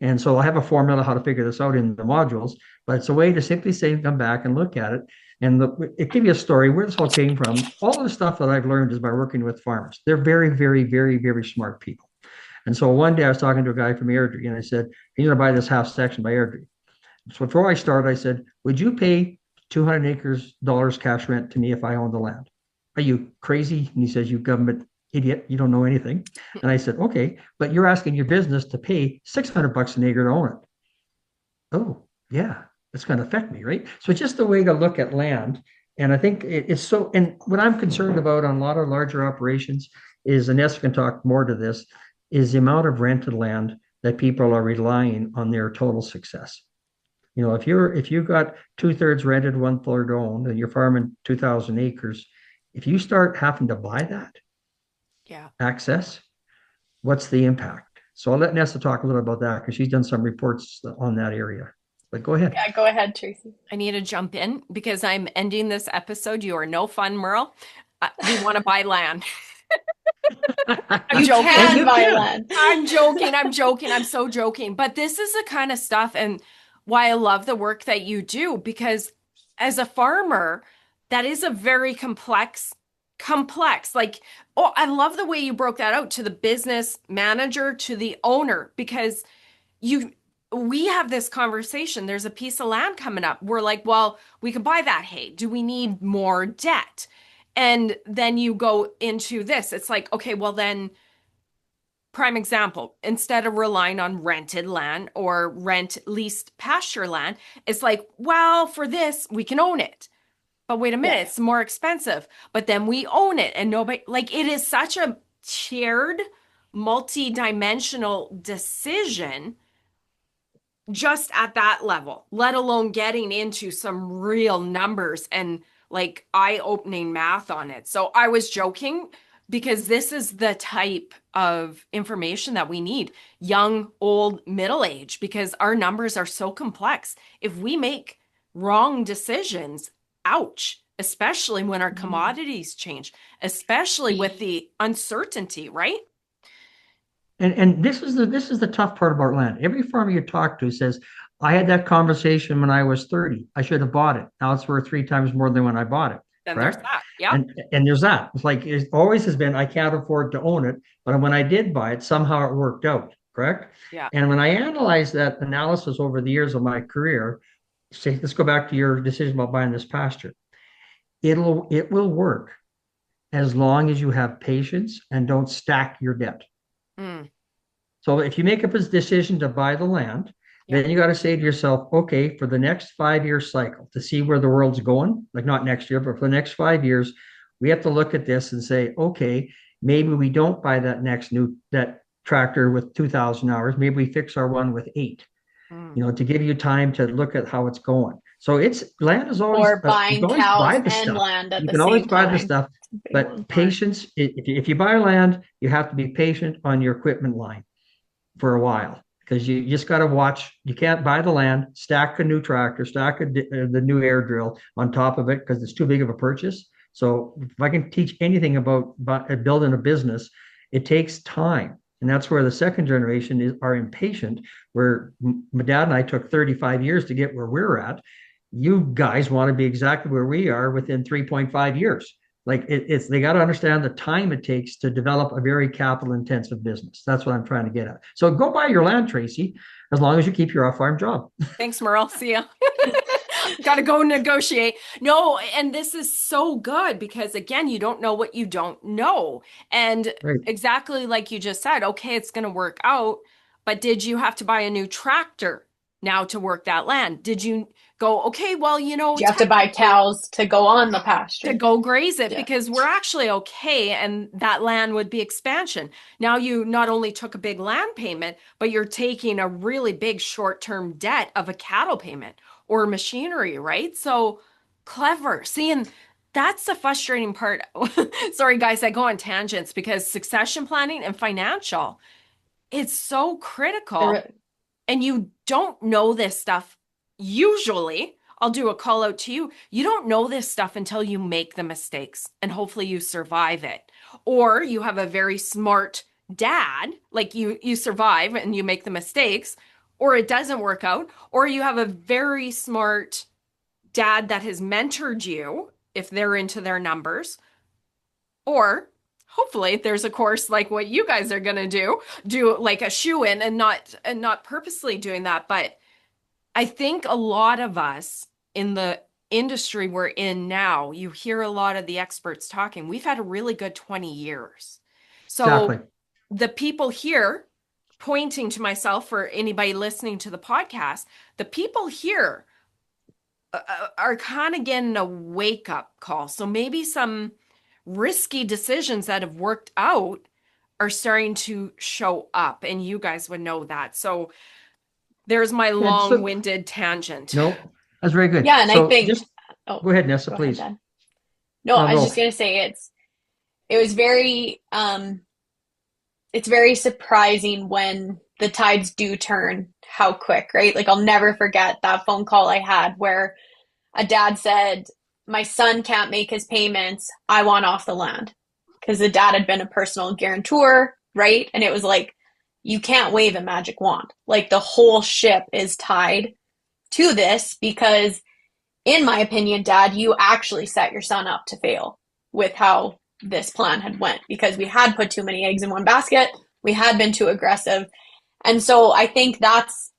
And so I have a formula how to figure this out in the modules, but it's a way to simply say, come back and look at it. And it give you a story where this all came from. All of the stuff that I've learned is by working with farmers. They're very, very, very, very smart people. And so one day I was talking to a guy from Airdrie, and I said, he's going to buy this half section by Airdrie. So before I started, I said, would you pay 200 acres dollars cash rent to me if I owned the land? Are you crazy? And he says, you government idiot, you don't know anything. And I said, okay, but you're asking your business to pay $600 an acre to own it. Oh, yeah, that's going to affect me, right? So it's just a way to look at land. And I think it's so, and what I'm concerned about on a lot of larger operations is, Annessa can talk more to this, is the amount of rented land that people are relying on their total success. You know, if you've got 2/3 rented, 1/3 owned, and you're farming 2,000 acres, if you start having to buy that access, what's the impact? So I'll let Nessa talk a little about that because she's done some reports on that area. But go ahead. Yeah, go ahead, Tracy. I need to jump in because I'm ending this episode. You are no fun, Merle. We want to buy land. I'm joking. I'm joking. I'm so joking. But this is the kind of stuff and why I love the work that you do, because as a farmer, that is a very complex. Like, oh, I love the way you broke that out to the business manager, to the owner, because we have this conversation. There's a piece of land coming up. We're like, well, we could buy that. Hey, do we need more debt? And then you go into this. It's like, okay, well then, prime example, instead of relying on rented land or leased pasture land, it's like, well, for this, we can own it. But wait a minute, it's more expensive. But then we own it and nobody, like, it is such a shared, multi-dimensional decision just at that level, let alone getting into some real numbers and like eye-opening math on it. So I was joking because this is the type of information that we need, young, old, middle age, because our numbers are so complex. If we make wrong decisions, ouch, especially when our commodities change, especially with the uncertainty, right? And this is the tough part about land. Every farmer you talk to says, I had that conversation when I was 30. I should have bought it. Now it's worth 3 times more than when I bought it. Then there's that. Yeah. And there's that. It's like it always has been, I can't afford to own it. But when I did buy it, somehow it worked out. Correct? Yeah. And when I analyzed that analysis over the years of my career, say, let's go back to your decision about buying this pasture. It will work as long as you have patience and don't stack your debt. So if you make up a decision to buy the land, then you got to say to yourself, okay, for the next 5-year cycle to see where the world's going, like not next year, but for the next 5 years, we have to look at this and say, okay, maybe we don't buy that tractor with 2,000 hours. Maybe we fix our one with 8, to give you time to look at how it's going. So land is always, or buying cows and land at the same time. You can always buy the stuff, but patience, if you buy land, you have to be patient on your equipment line for a while, because you just got to watch. You can't buy the land, stack a new tractor, the new air drill on top of it because it's too big of a purchase. So if I can teach anything about building a business, it takes time. And that's where the second generation are impatient, where my dad and I took 35 years to get where we're at. You guys want to be exactly where we are within 3.5 years. Like they got to understand the time it takes to develop a very capital intensive business. That's what I'm trying to get at. So go buy your land, Tracy, as long as you keep your off-farm job. Thanks, Merle. See ya. Got to go negotiate. No, and this is so good because again, you don't know what you don't know. And Right. exactly like you just said, okay, it's going to work out, but did you have to buy a new tractor now to work that land? Did you go, okay, well, You have to buy cows to go on the pasture. to go graze it Yeah. because we're actually okay, and that land would be expansion. Now you not only took a big land payment, but you're taking a really big short-term debt of a cattle payment or machinery, right? So clever. See, and that's the frustrating part. Sorry, guys, I go on tangents because succession planning and financial, it's so critical, and you don't know this stuff usually. I'll do a call out to you. You don't know this stuff until you make the mistakes and hopefully you survive it. Or you have a very smart dad, like you survive and you make the mistakes, or it doesn't work out, or you have a very smart dad that has mentored you if they're into their numbers, or hopefully there's a course like what you guys are going to do like a shoe in and not purposely doing that. But I think a lot of us in the industry we're in now, you hear a lot of the experts talking. We've had a really good 20 years. So Exactly. the people here, pointing to myself for anybody listening to the podcast, the people here are kind of getting a wake up call. So maybe some risky decisions that have worked out are starting to show up, and you guys would know that. So there's my long-winded tangent. No, that's very good. Yeah, and so I think just go ahead, Nessa, please. Ahead, no, I was just gonna say it was very it's very surprising when the tides do turn, how quick, right? Like I'll never forget that phone call I had where a dad said, my son can't make his payments, I want off the land. Because the dad had been a personal guarantor, right? And it was like, you can't wave a magic wand. Like the whole ship is tied to this because, in my opinion, Dad, you actually set your son up to fail with how this plan had went because we had put too many eggs in one basket. We had been too aggressive. And so I think that's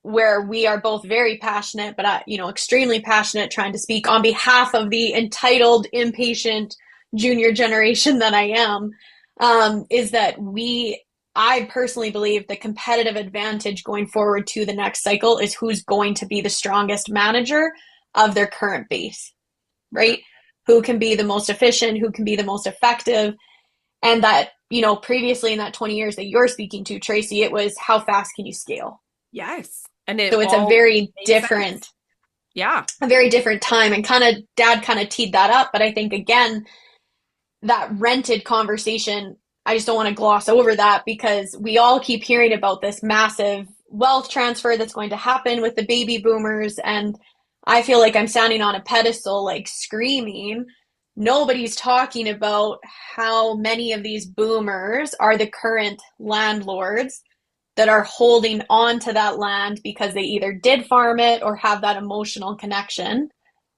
where we are both very passionate, but extremely passionate, trying to speak on behalf of the entitled, impatient junior generation that I am, is that I personally believe the competitive advantage going forward to the next cycle is who's going to be the strongest manager of their current base, right? Who can be the most efficient, who can be the most effective. And that, previously in that 20 years that you're speaking to, Tracy, it was how fast can you scale? Yes. And so it's a very different, sense. Yeah, a very different time. And Dad kind of teed that up. But I think, again, that rented conversation, I just don't want to gloss over that because we all keep hearing about this massive wealth transfer that's going to happen with the baby boomers. And I feel like I'm standing on a pedestal, like screaming. Nobody's talking about how many of these boomers are the current landlords that are holding on to that land because they either did farm it or have that emotional connection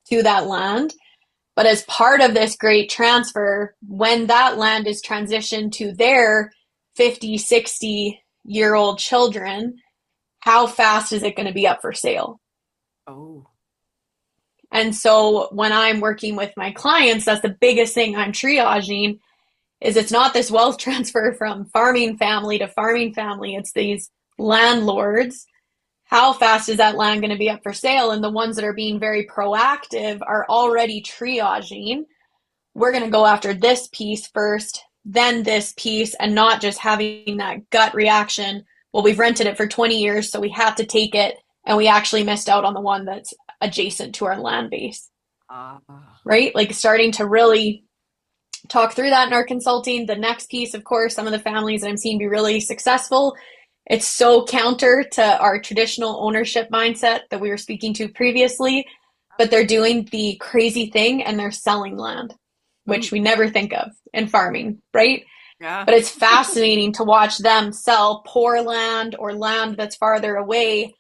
to that land. But as part of this great transfer, when that land is transitioned to their 50, 60-year-old children, how fast is it going to be up for sale? Oh. And so when I'm working with my clients, that's the biggest thing I'm triaging is it's not this wealth transfer from farming family to farming family. It's these landlords. How fast is that land going to be up for sale? And the ones that are being very proactive are already triaging. We're going to go after this piece first, then this piece, and not just having that gut reaction. Well, we've rented it for 20 years, so we have to take it. And we actually missed out on the one that's adjacent to our land base. Right? Like starting to really talk through that in our consulting. The next piece, of course, some of the families that I'm seeing be really successful, it's so counter to our traditional ownership mindset that we were speaking to previously, but they're doing the crazy thing and they're selling land, which we never think of in farming, right? Yeah. But it's fascinating to watch them sell poor land or land that's farther away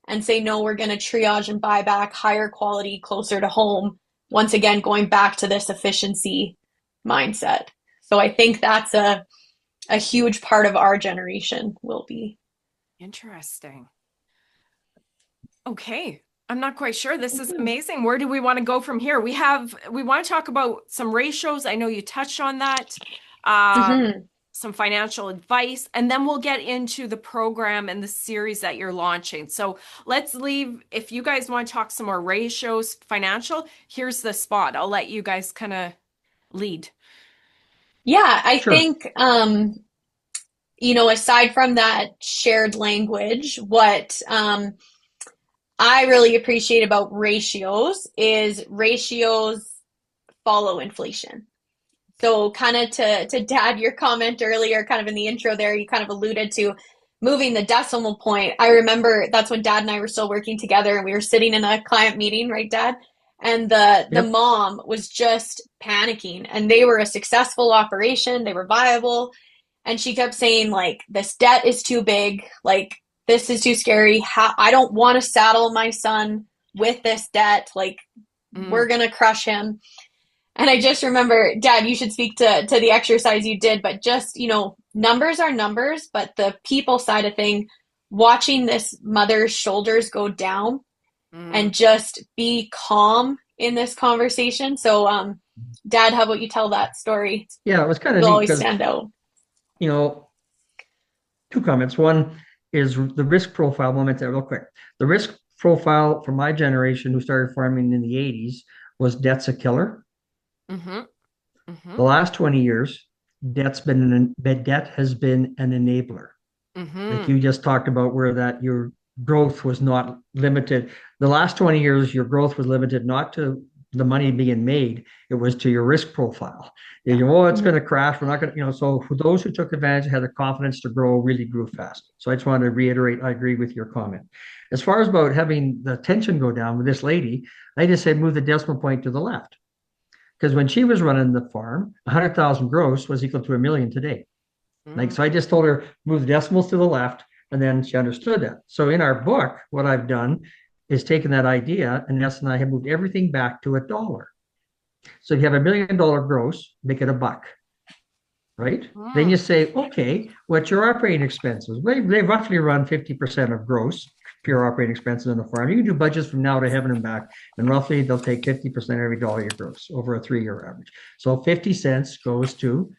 and say, no, we're going to triage and buy back higher quality, closer to home. Once again, going back to this efficiency mindset. So I think that's a huge part of our generation will be. Interesting. Okay. I'm not quite sure. This is amazing. Where do we want to go from here? We want to talk about some ratios. I know you touched on that. Some financial advice, and then we'll get into the program and the series that you're launching. So let's leave, if you guys want to talk some more ratios, financial, here's the spot. I'll let you guys kind of lead. Yeah, I Sure. think, aside from that shared language, what I really appreciate about ratios is ratios follow inflation. So kind of to Dad, your comment earlier, kind of in the intro there, you kind of alluded to moving the decimal point. I remember that's when Dad and I were still working together, and we were sitting in a client meeting, right, Dad? And the mom was just panicking, and they were a successful operation. They were viable. And she kept saying, like, this debt is too big. Like, this is too scary. I don't want to saddle my son with this debt. Like, we're going to crush him. And I just remember, Dad, you should speak to the exercise you did, but just, numbers are numbers, but the people side of thing, watching this mother's shoulders go down and just be calm in this conversation. So, Dad, how about you tell that story? Yeah, it was kind of It'll neat always because, stand out. Two comments. One is the risk profile. Moment there, real quick. The risk profile for my generation who started farming in the 80s was debt's a killer. The last 20 years, debt has been an enabler. Like you just talked about, where that your growth was not limited. The last 20 years, your growth was limited not to the money being made, it was to your risk profile. It's going to crash. We're not going to, so for those who took advantage, had the confidence to grow, really grew fast. So I just wanted to reiterate, I agree with your comment. As far as about having the tension go down with this lady, I just said move the decimal point to the left. Because when she was running the farm, 100,000 gross was equal to $1 million today. So I just told her, move the decimals to the left, and then she understood that. So in our book, what I've done is taken that idea, and Annessa and I have moved everything back to $1. So if you have $1 million gross, make it $1, right? Then you say, okay, what's your operating expenses? They roughly run 50% of gross, pure operating expenses in the farm. You can do budgets from now to heaven and back, and roughly they'll take 50% every dollar you gross over a 3-year average. So 50 cents goes to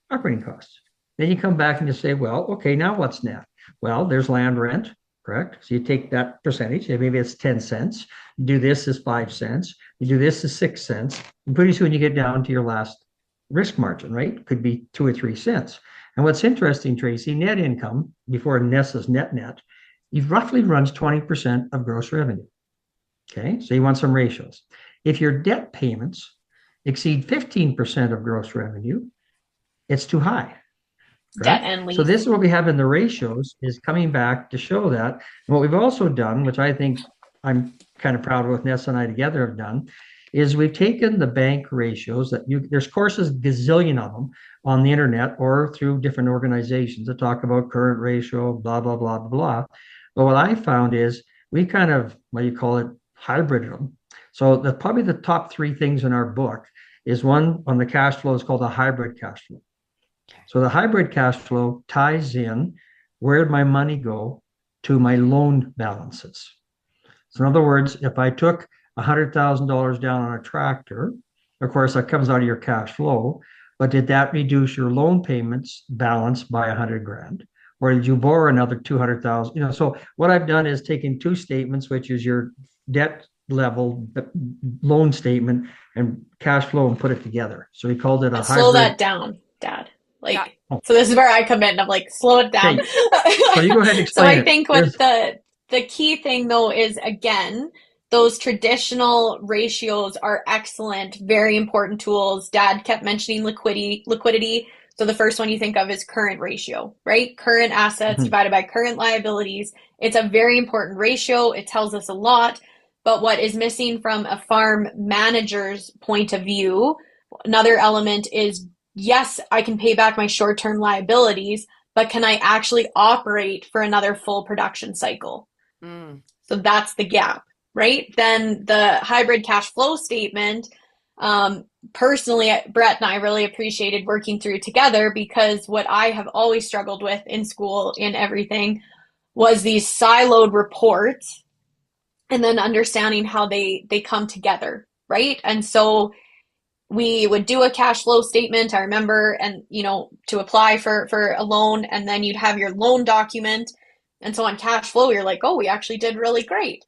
operating costs. Then you come back and you say, well, okay, now what's net? Well, there's land rent, correct? So you take that percentage, maybe it's 10 cents. You do this as 5 cents. You do this as 6 cents. And pretty soon you get down to your last risk margin, right? Could be 2 or 3 cents. And what's interesting, Tracy, net income before Annessa's net, it roughly runs 20% of gross revenue. Okay, so you want some ratios. If your debt payments exceed 15% of gross revenue, it's too high. Debt and lease. So this is what we have in the ratios, is coming back to show that. And what we've also done, which I think I'm kind of proud of what Annessa and I together have done, is we've taken the bank ratios there's courses, gazillion of them on the internet or through different organizations that talk about current ratio, blah, blah, blah, blah, blah. But what I found is we kind of, hybrided them. So probably the top 3 things in our book is one on the cash flow is called a hybrid cash flow. So the hybrid cash flow ties in where did my money go to my loan balances. So in other words, if I took $100,000 down on a tractor, of course, that comes out of your cash flow, but did that reduce your loan payments balance by $100,000? Or did you borrow another 200,000? So what I've done is taken 2 statements, which is your debt level loan statement and cash flow, and put it together. So we called it a hybrid. Slow that down, Dad. So this is where I come in. I'm like, slow it down. Okay. So you go ahead and explain. So I think what the key thing though is, again, those traditional ratios are excellent, very important tools. Dad kept mentioning liquidity. So the first one you think of is current ratio, right? Current assets divided by current liabilities. It's a very important ratio. It tells us a lot. But what is missing from a farm manager's point of view, another element is, yes, I can pay back my short-term liabilities, but can I actually operate for another full production cycle? So that's the gap, right? Then the hybrid cash flow statement, personally, Brett and I really appreciated working through together, because what I have always struggled with in school, in everything, was these siloed reports and then understanding how they come together, right? And so we would do a cash flow statement, I remember, and to apply for a loan, and then you'd have your loan document. And so on cash flow, you're like, oh, we actually did really great.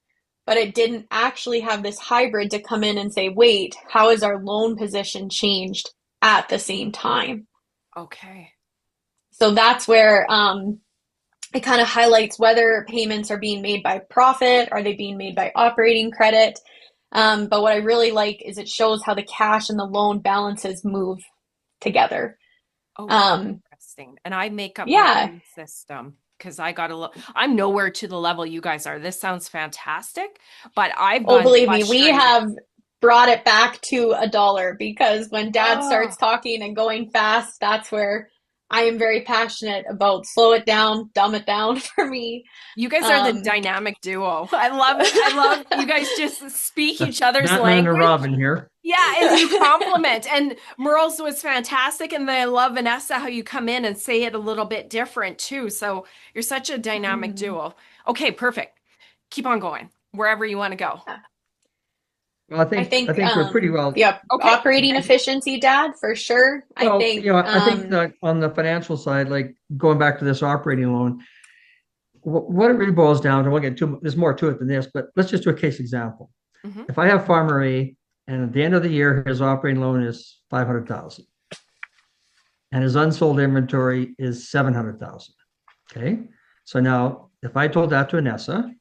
But it didn't actually have this hybrid to come in and say, wait, how is our loan position changed at the same time? Okay. So that's where it kind of highlights whether payments are being made by profit, are they being made by operating credit? But what I really like is it shows how the cash and the loan balances move together. Oh, interesting. And I make up my own system because I'm nowhere to the level you guys are. This sounds fantastic, but believe me, we have brought it back to $1 because when Dad starts talking and going fast, that's where I am very passionate about slow it down, dumb it down for me. You guys are the dynamic duo. I love it. I love you guys just speak each other's language. And Robin here. Yeah, and you compliment. And Merle's was fantastic. And I love, Annessa, how you come in and say it a little bit different too. So you're such a dynamic duo. Okay, perfect. Keep on going wherever you want to go. Well, I think we're pretty well. Yeah, okay. Operating efficiency, Dad, for sure. Well, I think that on the financial side, like going back to this operating loan, what it really boils down to, we'll get to, there's more to it than this, but let's just do a case example. Mm-hmm. If I have farmer A, and at the end of the year, his operating loan is $500,000, and his unsold inventory is $700,000. Okay, so now if I told that to Annessa,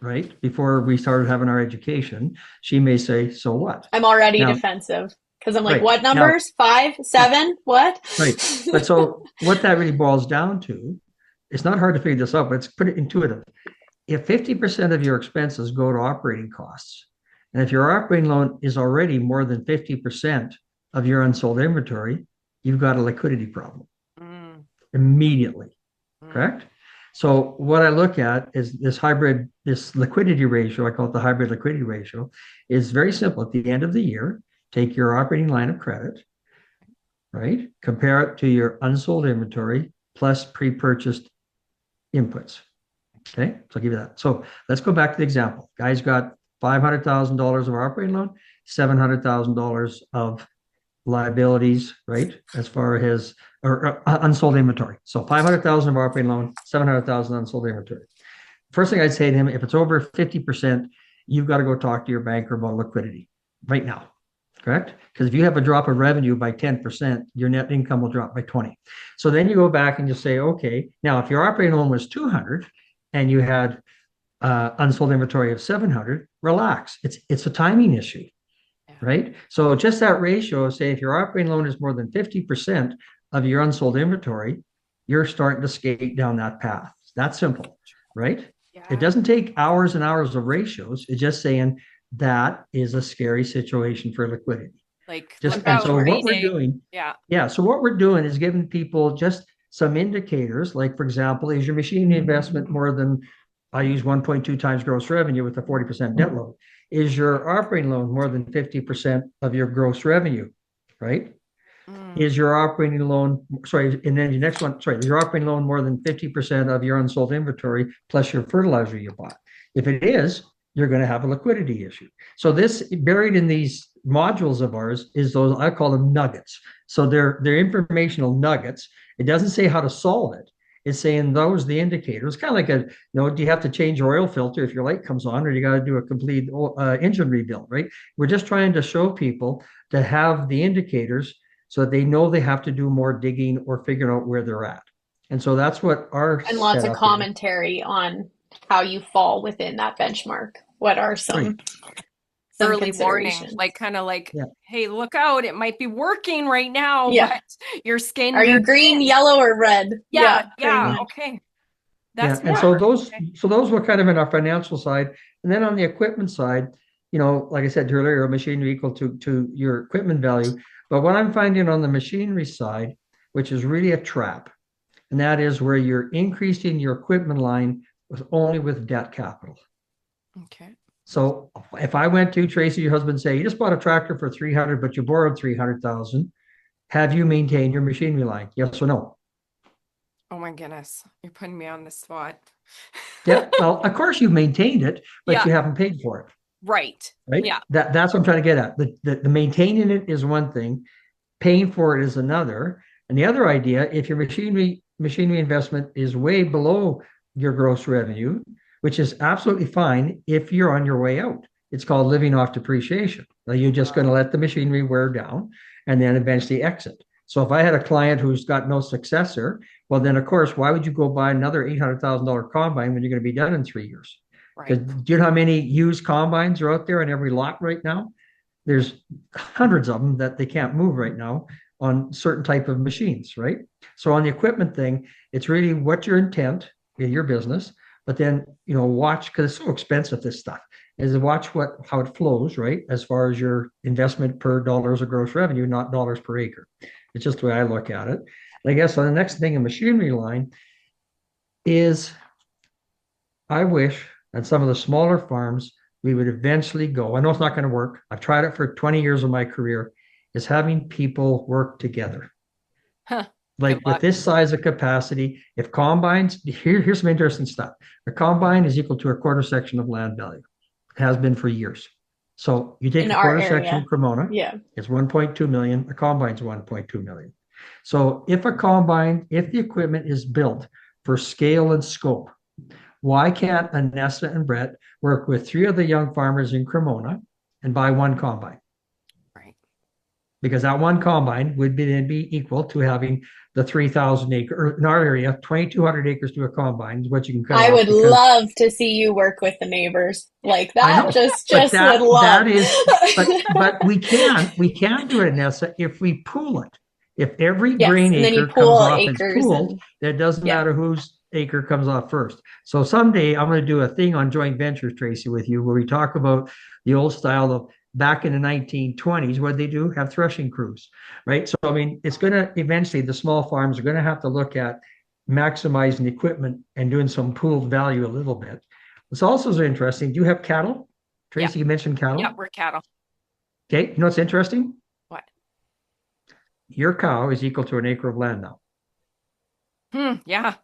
right, before we started having our education, she may say, so what? I'm already defensive because I'm like, right. What numbers? Now, 5, 7, what? Right. But so what that really boils down to, it's not hard to figure this out, but it's pretty intuitive. If 50% of your expenses go to operating costs, and if your operating loan is already more than 50% of your unsold inventory, you've got a liquidity problem immediately, correct? So what I look at is this liquidity ratio, I call it the hybrid liquidity ratio, is very simple. At the end of the year, take your operating line of credit, right? Compare it to your unsold inventory plus pre-purchased inputs. Okay, so I'll give you that. So let's go back to the example. Guy's got $500,000 of operating loan, $700,000 of liabilities, right? As far as unsold inventory. So 500,000 of operating loan, 700,000 unsold inventory. First thing I'd say to him, if it's over 50%, you've got to go talk to your banker about liquidity right now, correct? Because if you have a drop of revenue by 10%, your net income will drop by 20. So then you go back and you say, okay, now if your operating loan was 200 and you had unsold inventory of 700, relax. It's a timing issue. Right? So just that ratio, say if your operating loan is more than 50% of your unsold inventory, you're starting to skate down that path. It's that simple, right? Yeah. It doesn't take hours and hours of ratios. It's just saying that is a scary situation for liquidity. Like, so what we're doing, so what we're doing is giving people just some indicators. Like, for example, is your machinery investment more than, I use 1.2 times gross revenue with a 40% debt load? Is your operating loan more than 50% of your gross revenue, right? Is your operating loan, and then your next one, is your operating loan more than 50% of your unsold inventory plus your fertilizer you bought? If it is, you're going to have a liquidity issue. So this, buried in these modules of ours, is those, I call them nuggets. So they're informational nuggets. It doesn't say how to solve it. It's saying those are the indicators. Kind of like do you have to change your oil filter if your light comes on, or you got to do a complete engine rebuild, right? We're just trying to show people to have the indicators so that they know they have to do more digging or figure out where they're at. And so that's what our and lots of commentary on how you fall within that benchmark. What are some early warning, hey, look out, it might be working right now, but your skin, are you green, yellow, or red? Okay, that's and so those were kind of in our financial side. And then on the equipment side, like I said earlier, machinery equal to your equipment value. But what I'm finding on the machinery side, which is really a trap, and that is where you're increasing your equipment line only with debt capital. Okay. So if I went to Tracy, your husband, say, you just bought a tractor for 300, but you borrowed 300,000, have you maintained your machinery line? Yes or no? Oh my goodness. You're putting me on the spot. Yeah. Well, of course you've maintained it, but Yeah. you haven't paid for it. Right. Right. Yeah. That's what I'm trying to get at. The maintaining it is one thing, paying for it is another. And the other idea, if your machinery investment is way below your gross revenue, which is absolutely fine if you're on your way out. It's called living off depreciation. Now you're just going to let the machinery wear down and then eventually exit. So if I had a client who's got no successor, well, then of course, why would you go buy another $800,000 combine when you're going to be done in 3 years? Right. Because do you know how many used combines are out there in every lot right now? There's hundreds of them that they can't move right now on certain type of machines, right? So on the equipment thing, it's really what's your intent in your business, but then watch, because it's so expensive, this stuff, is to watch how it flows, right? As far as your investment per dollars of gross revenue, not dollars per acre. It's just the way I look at it. And I guess on the next thing in machinery line is I wish that some of the smaller farms we would eventually go. I know it's not going to work. I've tried it for 20 years of my career, is having people work together. Huh. Like with this size of capacity, if combines, here's some interesting stuff. A combine is equal to a quarter section of land value. It has been for years. So you take In a our quarter area. section of Cremona, Yeah. it's 1.2 million. A combine's 1.2 million. So if the equipment is built for scale and scope, why can't Annessa and Brett work with 3 of the young farmers in Cremona and buy one combine? Right. Because that one combine would then be equal to having the 3,000 acre, or in our area, 2,200 acres to a combine is what you can cut I off. would love to see you work with the neighbors like that. I know, Just but would love. that is, but we can do it, Annessa, if we pool it. If every Yes, grain and then you acre comes pool off its acres pooled, and then it doesn't yeah. matter whose acre comes off first. So someday I'm going to do a thing on joint ventures, Tracy, with you, where we talk about the old style of back in the 1920s. What they do? Have threshing crews, right? So I mean, it's going to eventually, the small farms are going to have to look at maximizing the equipment and doing some pooled value a little bit. What's also so interesting, do you have cattle? Tracy, Yeah. you mentioned cattle. Yeah, we're cattle. Okay, you know what's interesting? What? Your cow is equal to an acre of land now. Yeah.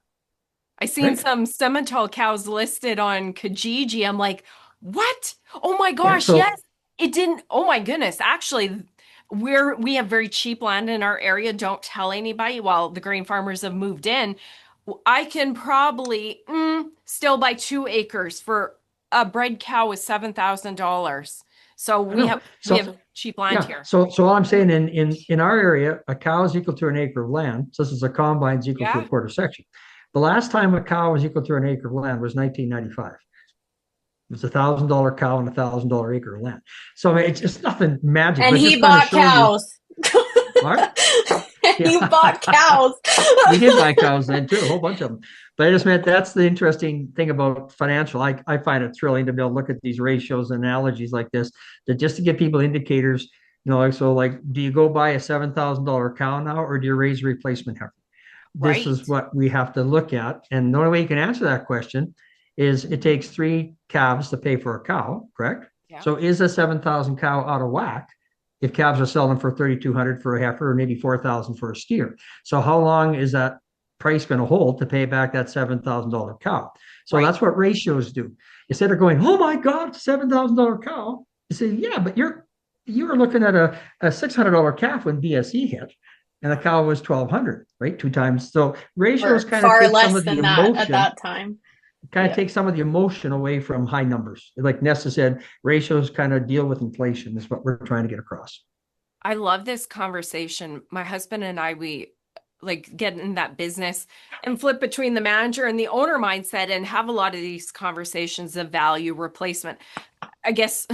I seen Right? some Simmental cows listed on Kijiji. I'm like, what? Oh my Yeah, gosh, so yes. It didn't. Oh my goodness. Actually, we have very cheap land in our area. Don't tell anybody. While the grain farmers have moved in, I can probably still buy 2 acres for a bred cow with $7,000. So I know. we have cheap land here. So all I'm saying in our area, a cow is equal to an acre of land. So this is a combine is equal to Yeah. a quarter section. The last time a cow was equal to an acre of land was 1995. It was $1,000 cow and $1,000 acre of land. So I mean, it's just nothing magic. And but he just kind of bought show you- cows. What? He Yeah. bought cows. We did buy cows then too, a whole bunch of them. But I just meant that's the interesting thing about financial. I find it thrilling to be able to look at these ratios and analogies like this, that just to give people indicators, like, do you go buy a $7,000 cow now, or do you raise a replacement heifer? This is Right. what we have to look at. And the only way you can answer that question is it takes 3 calves to pay for a cow, correct? Yeah. So is a 7,000 cow out of whack if calves are selling for 3,200 for a heifer or maybe 4,000 for a steer? So how long is that price going to hold to pay back that $7,000 cow? So Right. that's what ratios do. Instead of going, oh my God, $7,000 cow, you say, yeah, but you were looking at a $600 calf when BSE hit, and the cow was 1,200, right? 2 times. So ratios Or kind of far take some less of the than that at emotion, that time. kind of Yeah. take some of the emotion away from high numbers. Like Nessa said, ratios kind of deal with inflation is what we're trying to get across. I love this conversation. My husband and I, we like get in that business and flip between the manager and the owner mindset and have a lot of these conversations of value replacement. I guess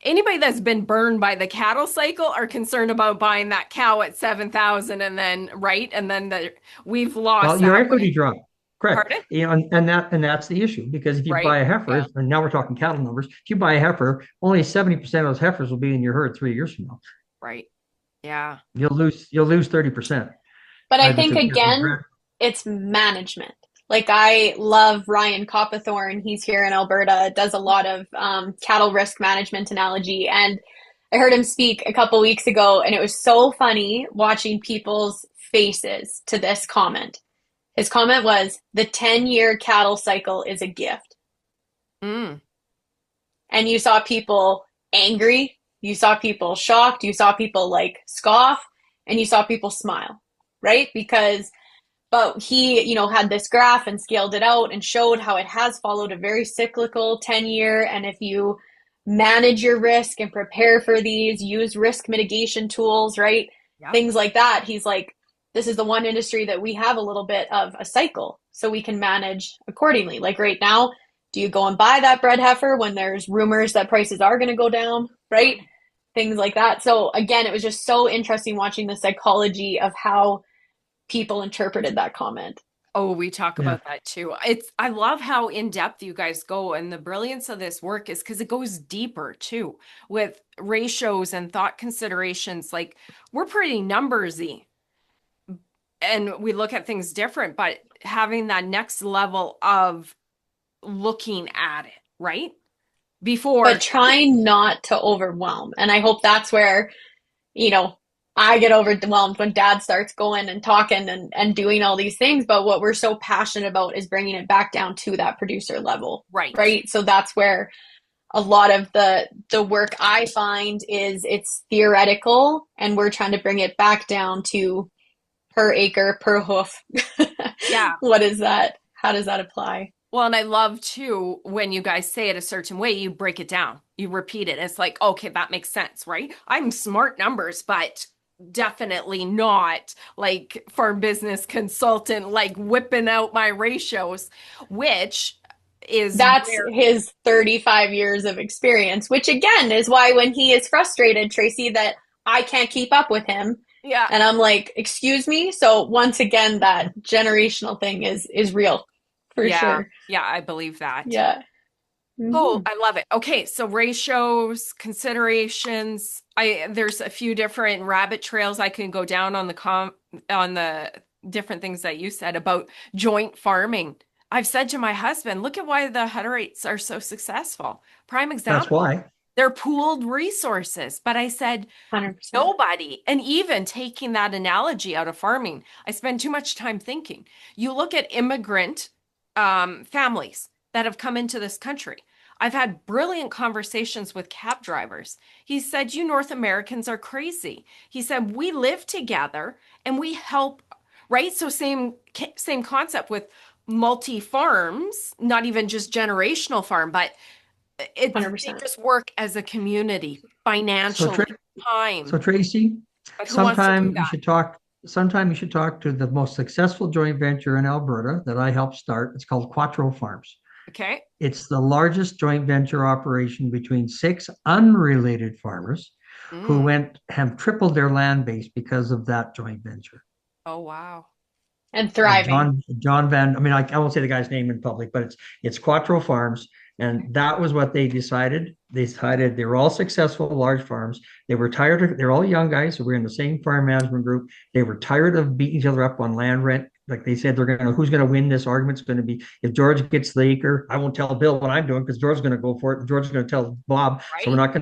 anybody that's been burned by the cattle cycle are concerned about buying that cow at 7,000 and then we've lost. Well, your that equity way. drop. Correct. Pardon? And that's the issue, because if you Right. buy a heifer, Yeah. and now we're talking cattle numbers, if you buy a heifer, only 70% of those heifers will be in your herd 3 years from now. Right. Yeah. You'll lose 30%. But I Either think through again, bred- it's management. Like I love Ryan Coppathorne. He's here in Alberta, does a lot of cattle risk management analogy. And I heard him speak a couple weeks ago, and it was so funny watching people's faces to this comment. His comment was, the 10-year cattle cycle is a gift. Mm. And you saw people angry, you saw people shocked, you saw people like scoff, and you saw people smile, right? But he, had this graph and scaled it out and showed how it has followed a very cyclical 10-year. And if you manage your risk and prepare for these, use risk mitigation tools, right? Yep. Things like that. He's like, this is the one industry that we have a little bit of a cycle, so we can manage accordingly. Like right now, do you go and buy that bred heifer when there's rumors that prices are going to go down, right? Things like that. So again, it was just so interesting watching the psychology of how people interpreted that comment. Oh, we talk about that too. I love how in depth you guys go, and the brilliance of this work is because it goes deeper too with ratios and thought considerations. Like, we're pretty numbersy and we look at things different, but having that next level of looking at it, right? But trying not to overwhelm. And I hope that's where, I get overwhelmed when Dad starts going and talking and doing all these things. But what we're so passionate about is bringing it back down to that producer level. Right. So that's where a lot of the work I find is it's theoretical, and we're trying to bring it back down to per acre, per hoof. Yeah. What is that? How does that apply? Well, and I love too, when you guys say it a certain way, you break it down, you repeat it. It's like, okay, that makes sense, right? I'm smart numbers, but definitely not like farm business consultant, like whipping out my ratios, which is his 35 years of experience, which again is why when he is frustrated, Tracy, that I can't keep up with him. Yeah. And I'm like, excuse me. So once again, that generational thing is real for sure. Yeah, I believe that. Yeah. Mm-hmm. Oh, I love it. Okay, so ratios, considerations. There's a few different rabbit trails I can go down on the different things that you said about joint farming. I've said to my husband, look at why the Hutterites are so successful. Prime example. That's why. They're pooled resources. But I said, 100%. Nobody, and even taking that analogy out of farming, I spend too much time thinking. You look at immigrant families that have come into this country. I've had brilliant conversations with cab drivers. He said, you North Americans are crazy. He said, we live together and we help, right? So same concept with multi-farms, not even just generational farm, but they just work as a community financially, time. So Tracy, sometime you should talk to the most successful joint venture in Alberta that I helped start. It's called Quattro Farms. Okay. It's the largest joint venture operation between 6 unrelated farmers who have tripled their land base because of that joint venture. Oh, wow. And thriving. John Van, I won't say the guy's name in public, but it's Quattro Farms. And that was what they decided. They decided they were all successful large farms. They were tired they're all young guys. So we're in the same farm management group. They were tired of beating each other up on land rent. Like they said, who's going to win this argument? It's going to be, if George gets the acre, I won't tell Bill what I'm doing because George's going to go for it. And George's going to tell Bob. Right. So we're not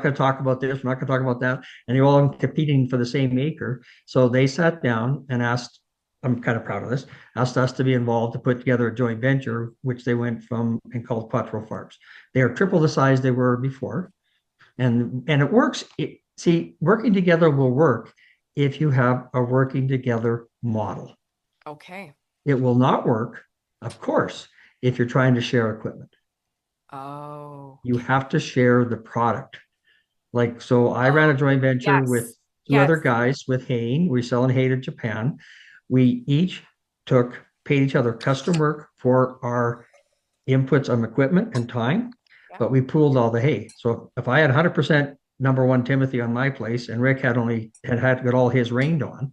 going to talk about this. We're not going to talk about that. And they're all competing for the same acre. So they sat down and asked, I'm kind of proud of this, asked us to be involved to put together a joint venture, which they went from and called Quattro Farms. They are triple the size they were before. And it works. Working together will work if you have a working together model. Okay. It will not work, of course, if you're trying to share equipment. Oh. You have to share the product. So I ran a joint venture with two other guys with hay. We're selling hay to Japan. We each paid each other custom work for our inputs on equipment and time, but we pooled all the hay. So if I had 100% number one Timothy on my place and Rick had got all his rained on,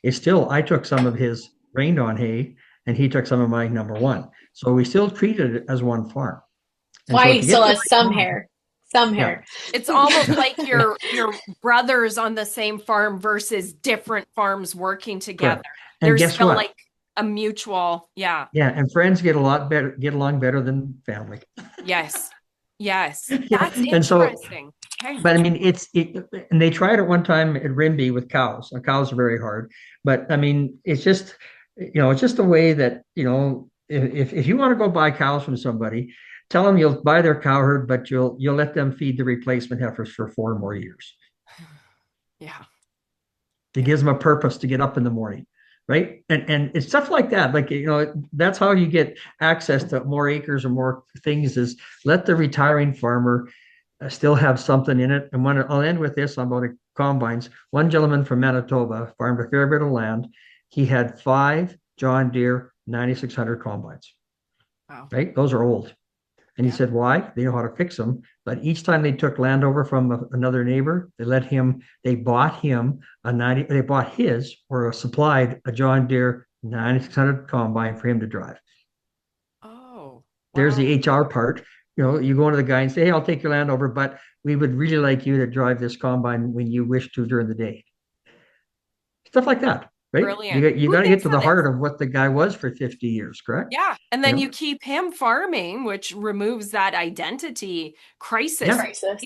I took some of his rained on hay and he took some of my number one. So we still treated it as one farm. Why he still has some hair. Some hair. It's almost like your brothers on the same farm versus different farms working together. Correct. And There's guess still what? like a mutual, Yeah, and friends get along better than family. Yes. That's And interesting. But and they tried it one time at Rimby with cows. Cows are very hard, but it's just It's just a way that, if you want to go buy cows from somebody, tell them you'll buy their cow herd, but you'll let them feed the replacement heifers for 4 more years. Yeah. It gives them a purpose to get up in the morning, right? And it's stuff like that. Like, that's how you get access to more acres or more things, is let the retiring farmer still have something in it. And when I'll end with this about combines, one gentleman from Manitoba farmed a fair bit of land. He had 5 John Deere 9600 combines, Wow. right? Those are old. And he Yeah. said, why? They know how to fix them. But each time they took land over from another neighbor, they bought him they bought his or supplied a John Deere 9600 combine for him to drive. Oh, There's wow. the HR part. You go into the guy and say, hey, I'll take your land over, but we would really like you to drive this combine when you wish to during the day. Stuff like that, right? Brilliant. You Who got to get thinks to of the heart this? of what the guy was for 50 years, correct? Yeah. And You then know? you keep him farming, which removes that identity crisis. Yeah, Crisis.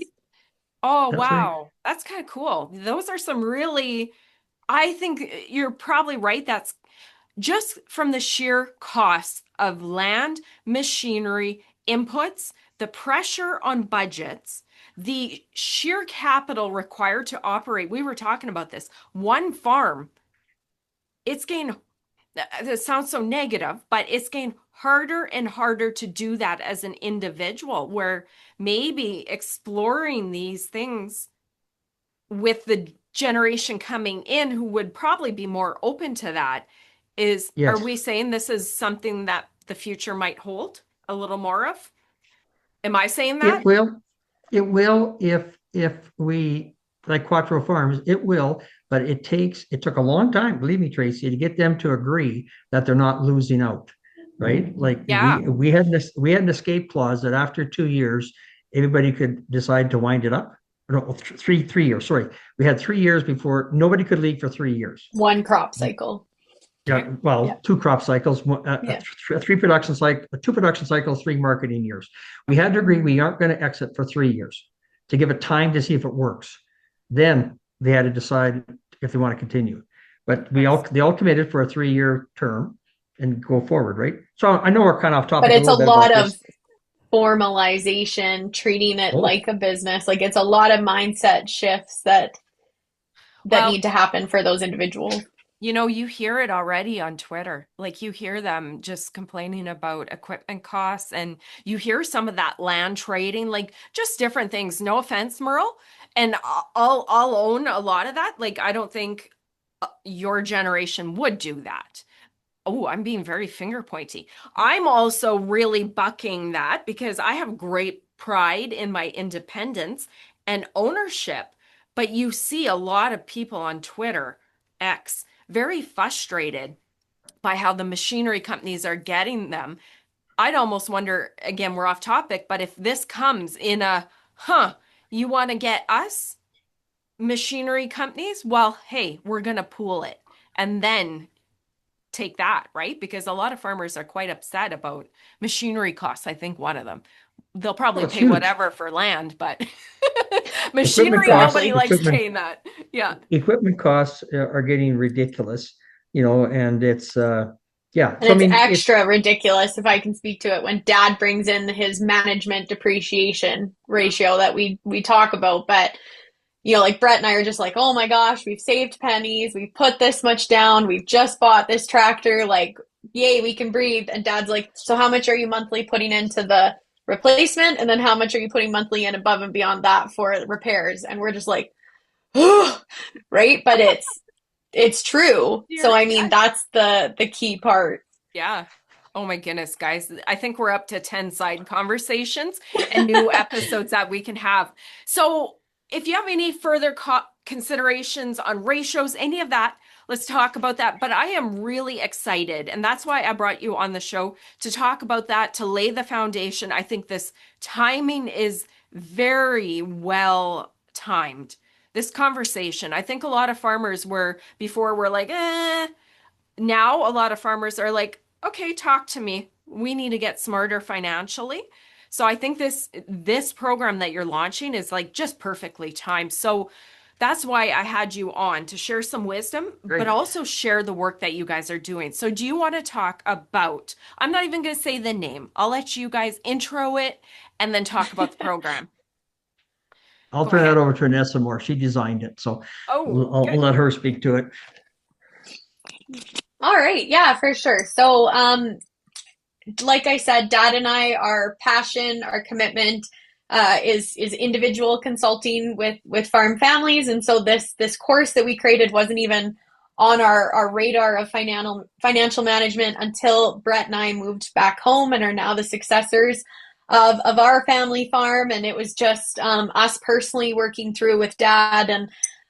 Oh, that's right. wow. That's kind of cool. Those are some really, I think you're probably right. That's just from the sheer cost of land, machinery, inputs, the pressure on budgets, the sheer capital required to operate. We were talking about this. One farm, it's getting, it sounds so negative, but it's getting harder and harder to do that as an individual, where maybe exploring these things with the generation coming in who would probably be more open to that are Yes. we saying this is something that the future might hold a little more of? Am I saying that? It will. It will if we, like Quattro Farms, it will, but it took a long time, believe me, Tracy, to get them to agree that they're not losing out, right? Like Yeah. we had an escape clause that after 2 years, everybody could decide to wind it up. No, 3 years. Sorry, we had 3 years before nobody could leave for 3 years. One crop cycle. Yeah, Okay. well, Yeah. 2 crop cycles, Yeah. three production cycle, 2 production cycles, 3 marketing years. We had to agree we aren't going to exit for 3 years to give it time to see if it works. Then they had to decide if they want to continue. But they all committed for a 3-year term and go forward, right? So I know we're kind of off But topic a it's a little bit about lot of this. formalization, treating it Oh, like a business. Like it's a lot of mindset shifts that Well, need to happen for those individuals. you hear it already on Twitter. Like you hear them just complaining about equipment costs, and you hear some of that land trading, like just different things. No offense, Merle. And I'll own a lot of that. Like I don't think your generation would do that. Oh, I'm being very finger pointy. I'm also really bucking that because I have great pride in my independence and ownership. But you see a lot of people on Twitter, X, very frustrated by how the machinery companies are getting them. I'd almost wonder, again, we're off topic, but if this comes in you want to get us machinery companies? Well, hey, we're going to pool it. And then take that, right? Because a lot of farmers are quite upset about machinery costs. I think one of them. They'll well, probably it's pay huge. whatever for land, but Equipment machinery, costs, nobody Exactly. likes equipment paying that. Yeah. equipment costs are getting ridiculous, and it's yeah. And So I it's mean, extra ridiculous, if I can speak to it, when dad brings in his management depreciation ratio that we talk about. But like Brett and I are just like, oh my gosh, we've saved pennies, we've put this much down, we've just bought this tractor, like, yay, we can breathe. And dad's like, so how much are you monthly putting into the replacement? And then how much are you putting monthly in above and beyond that for repairs? And we're just like, right? But it's true. So Dear, I mean, yes. that's the key part. Yeah. Oh my goodness, guys. I think we're up to 10 side conversations and new episodes that we can have. So if you have any further considerations on ratios, any of that, let's talk about that. But I am really excited. And that's why I brought you on the show to talk about that, to lay the foundation. I think this timing is very well timed. This conversation, I think a lot of farmers were like, now a lot of farmers are like, okay, talk to me. We need to get smarter financially. So I think this program that you're launching is like just perfectly timed. So that's why I had you on, to share some wisdom, Great. but also share the work that you guys are doing. So do you want to talk about, I'm not even going to say the name. I'll let you guys intro it and then talk about the program. I'll Go turn ahead. that over to Annessa more. She designed it, so Oh, I'll good. let her speak to it. All right, yeah, for sure. So, like I said, Dad and I, our passion, our commitment is individual consulting with farm families, and so this course that we created wasn't even on our radar of financial management until Brett and I moved back home and are now the successors of our family farm. And it was just us personally working through with Dad, and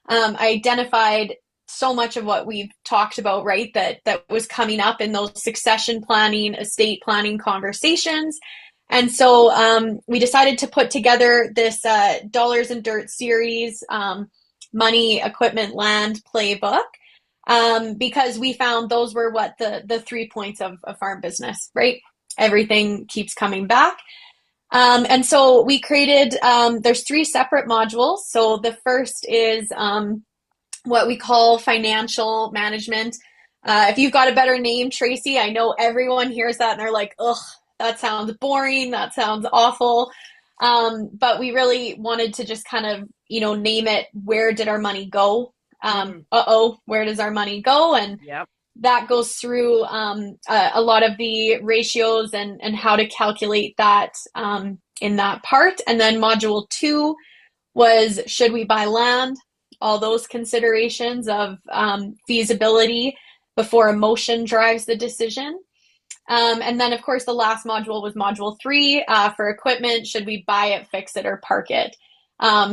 I identified so much of what we've talked about, right? That was coming up in those succession planning, estate planning conversations. And so we decided to put together this Dollars and Dirt series, money, equipment, land playbook, because we found those were what the 3 points of a farm business, right? Everything keeps coming back. And so we created, there's 3 separate modules. So the first is what we call financial management. If you've got a better name, Tracy, I know everyone hears that and they're like, ugh, that sounds boring. That sounds awful. But we really wanted to just kind of, name it, where did our money go? Where does our money go? And Yep. that goes through a lot of the ratios and how to calculate that in that part. And then module 2 was, should we buy land? All those considerations of feasibility before emotion drives the decision. And then, of course, the last module was module 3 for equipment. Should we buy it, fix it, or park it?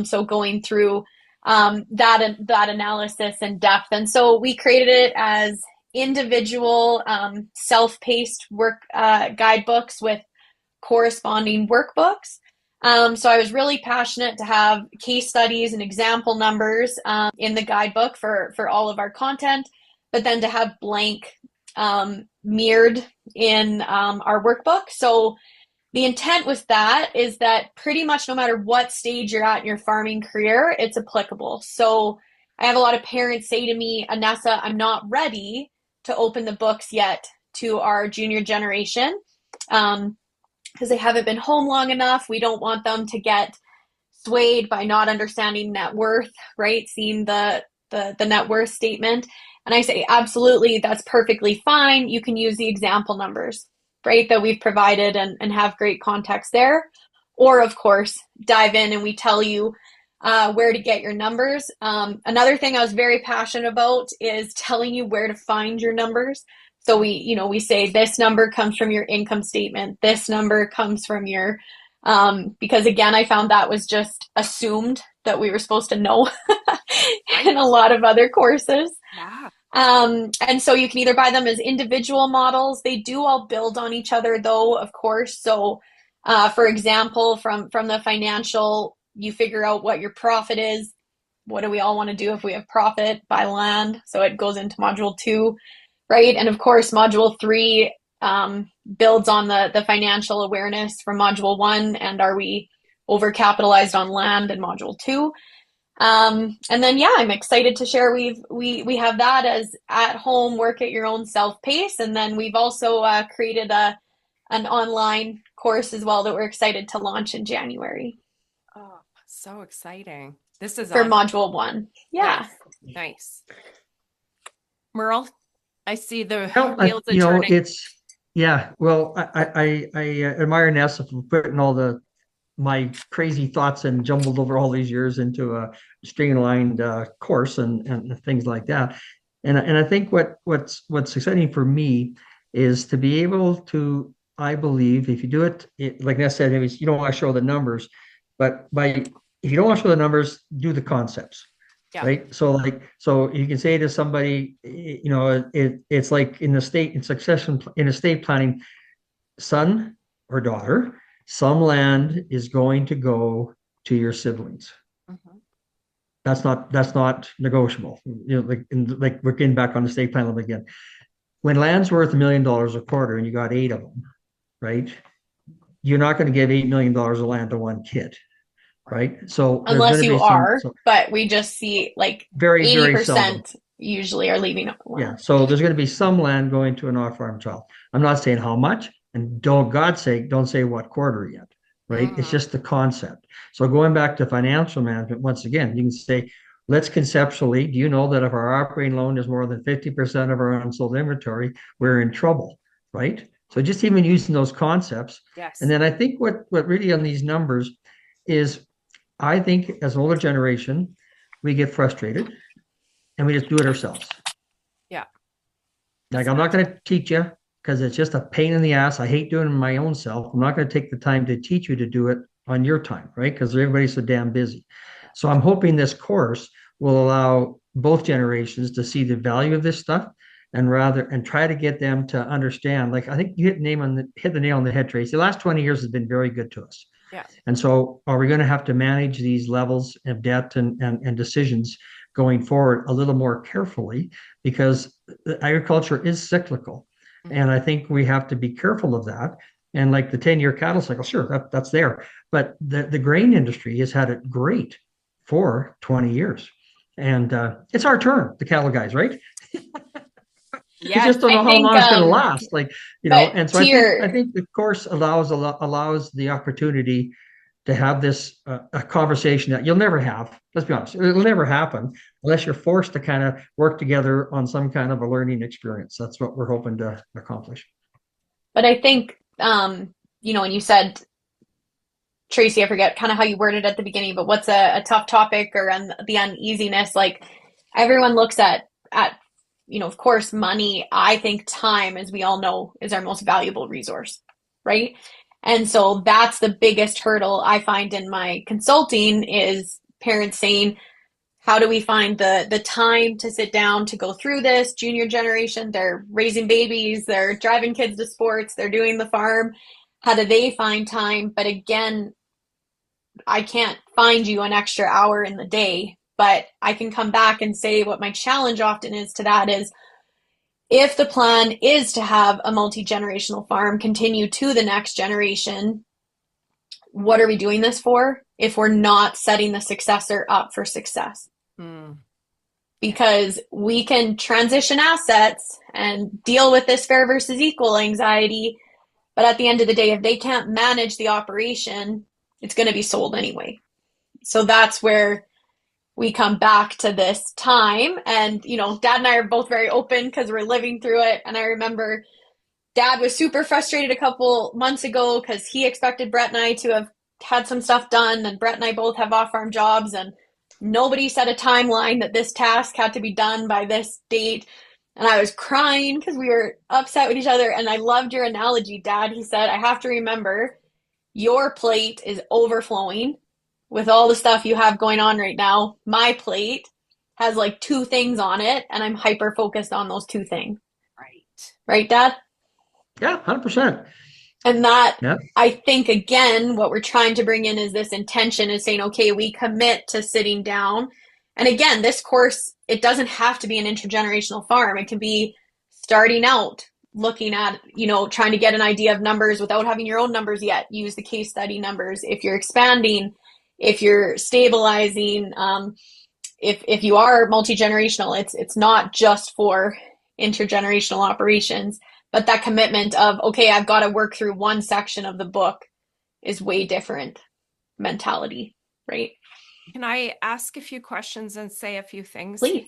So going through that analysis in depth. And so we created it as individual self-paced work guidebooks with corresponding workbooks. So I was really passionate to have case studies and example numbers in the guidebook for all of our content, but then to have blank mirrored in our workbook. So the intent with that is that pretty much no matter what stage you're at in your farming career, it's applicable. So I have a lot of parents say to me, Annessa, I'm not ready to open the books yet to our junior generation. Because they haven't been home long enough. We don't want them to get swayed by not understanding net worth, right? Seeing the net worth statement. And I say, absolutely, that's perfectly fine. You can use the example numbers, right, that we've provided and have great context there. Or, of course, dive in and we tell you where to get your numbers. Another thing I was very passionate about is telling you where to find your numbers. So we say this number comes from your income statement. This number comes from your, because again, I found that was just assumed that we were supposed to know in a lot of other courses. Yeah. And so you can either buy them as individual models. They do all build on each other though, of course. So, for example, from the financial, you figure out what your profit is. What do we all want to do if we have profit? Buy land. So it goes into module 2. Right. And of course, module 3 builds on the financial awareness from module 1. And are we overcapitalized on land in module 2? And then, yeah, I'm excited to share we have that as at home, work at your own self pace. And then we've also created an online course as well that we're excited to launch in January. Oh, so exciting. This is for awesome. module 1. Yeah. Nice. Merle, I see the wheels are turning. Well, I admire Annessa for putting all my crazy thoughts and jumbled over all these years into a streamlined course and things like that. And I think what's exciting for me is to be able to, I believe, if you do it like Annessa said, you don't want to show the numbers, but if you don't want to show the numbers, do the concepts. Yeah. Right. So you can say to somebody, it's like in estate planning, son or daughter, some land is going to go to your siblings. Mm-hmm. That's not negotiable. Like we're getting back on the estate plan level again. When land's worth $1 million a quarter and you got 8 of them, right? You're not going to give $8 million of land to one kid. right? So there's Unless going to you be some are, but we just see like very, very seldom. 80% usually are leaving. Yeah. So there's going to be some land going to an off-farm child. I'm not saying how much, and don't, God's sake, don't say what quarter yet, right? It's just the concept. So going back to financial management, once again, you can say, let's conceptually, do you know that if our operating loan is more than 50% of our unsold inventory, we're in trouble, right? So just even using those concepts. Yes. And then I think what really on these numbers is, I think as older generation, we get frustrated and we just do it ourselves. Yeah. Like, I'm not going to teach you because it's just a pain in the ass. I hate doing it my own self. I'm not going to take the time to teach you to do it on your time, right? Because everybody's so damn busy. So I'm hoping this course will allow both generations to see the value of this stuff and try to get them to understand. Like, I think you hit the nail on the head, Tracy. The last 20 years has been very good to us. Yeah. And so are we going to have to manage these levels of debt and decisions going forward a little more carefully, because agriculture is cyclical. And I think we have to be careful of that. And like the 10-year cattle cycle, sure, that's there. But the grain industry has had it great for 20 years. And it's our turn, the cattle guys, right? You just don't know how long it's going to last. Like, and so I think the course allows the opportunity to have this a conversation that you'll never have. Let's be honest, it'll never happen unless you're forced to kind of work together on some kind of a learning experience. That's what we're hoping to accomplish. But I think, when you said, Tracy, I forget kind of how you worded it at the beginning, but what's a tough topic or the uneasiness? Like, everyone looks at, of course, money. I think time, as we all know, is our most valuable resource, right? And so that's the biggest hurdle I find in my consulting is parents saying, how do we find the time to sit down to go through this? Junior generation, they're raising babies, they're driving kids to sports, they're doing the farm. How do they find time? But again, I can't find you an extra hour in the day, but I can come back and say what my challenge often is to that is, if the plan is to have a multi-generational farm continue to the next generation, what are we doing this for if we're not setting the successor up for success? Because we can transition assets and deal with this fair versus equal anxiety, but at the end of the day, if they can't manage the operation, it's going to be sold anyway. So that's where we come back to this time. And, Dad and I are both very open because we're living through it. And I remember Dad was super frustrated a couple months ago because he expected Brett and I to have had some stuff done. And Brett and I both have off-farm jobs, and nobody set a timeline that this task had to be done by this date. And I was crying because we were upset with each other. And I loved your analogy, Dad. He said, I have to remember your plate is overflowing with all the stuff you have going on right now. My plate has like 2 things on it, and I'm hyper focused on those 2 things. Right, Dad? Yeah, 100%. And that, I think, again, what we're trying to bring in is this intention is saying, okay, we commit to sitting down. And again, this course, it doesn't have to be an intergenerational farm. It can be starting out, looking at, trying to get an idea of numbers without having your own numbers yet. Use the case study numbers. If you're expanding, if you're stabilizing, if you are multi-generational, it's not just for intergenerational operations, but that commitment of, okay, I've got to work through one section of the book is way different mentality, right? Can I ask a few questions and say a few things? Please.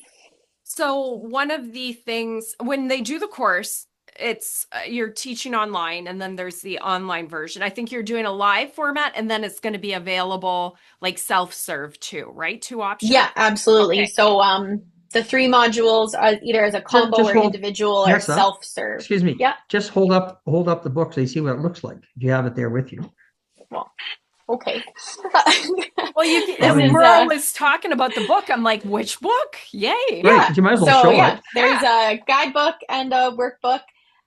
So one of the things, when they do the course, it's you're teaching online, and then there's the online version. I think you're doing a live format, and then it's going to be available like self-serve too, right? 2 options. Yeah, absolutely. Okay. So the 3 modules are either as a combo or individual or self-serve. Excuse me. Yeah. Just hold up the book so you see what it looks like. If you have it there with you. Well, okay. Well, Merle was talking about the book. I'm like, which book? Yay. Right. Yeah. You might as well show it. There's a guidebook and a workbook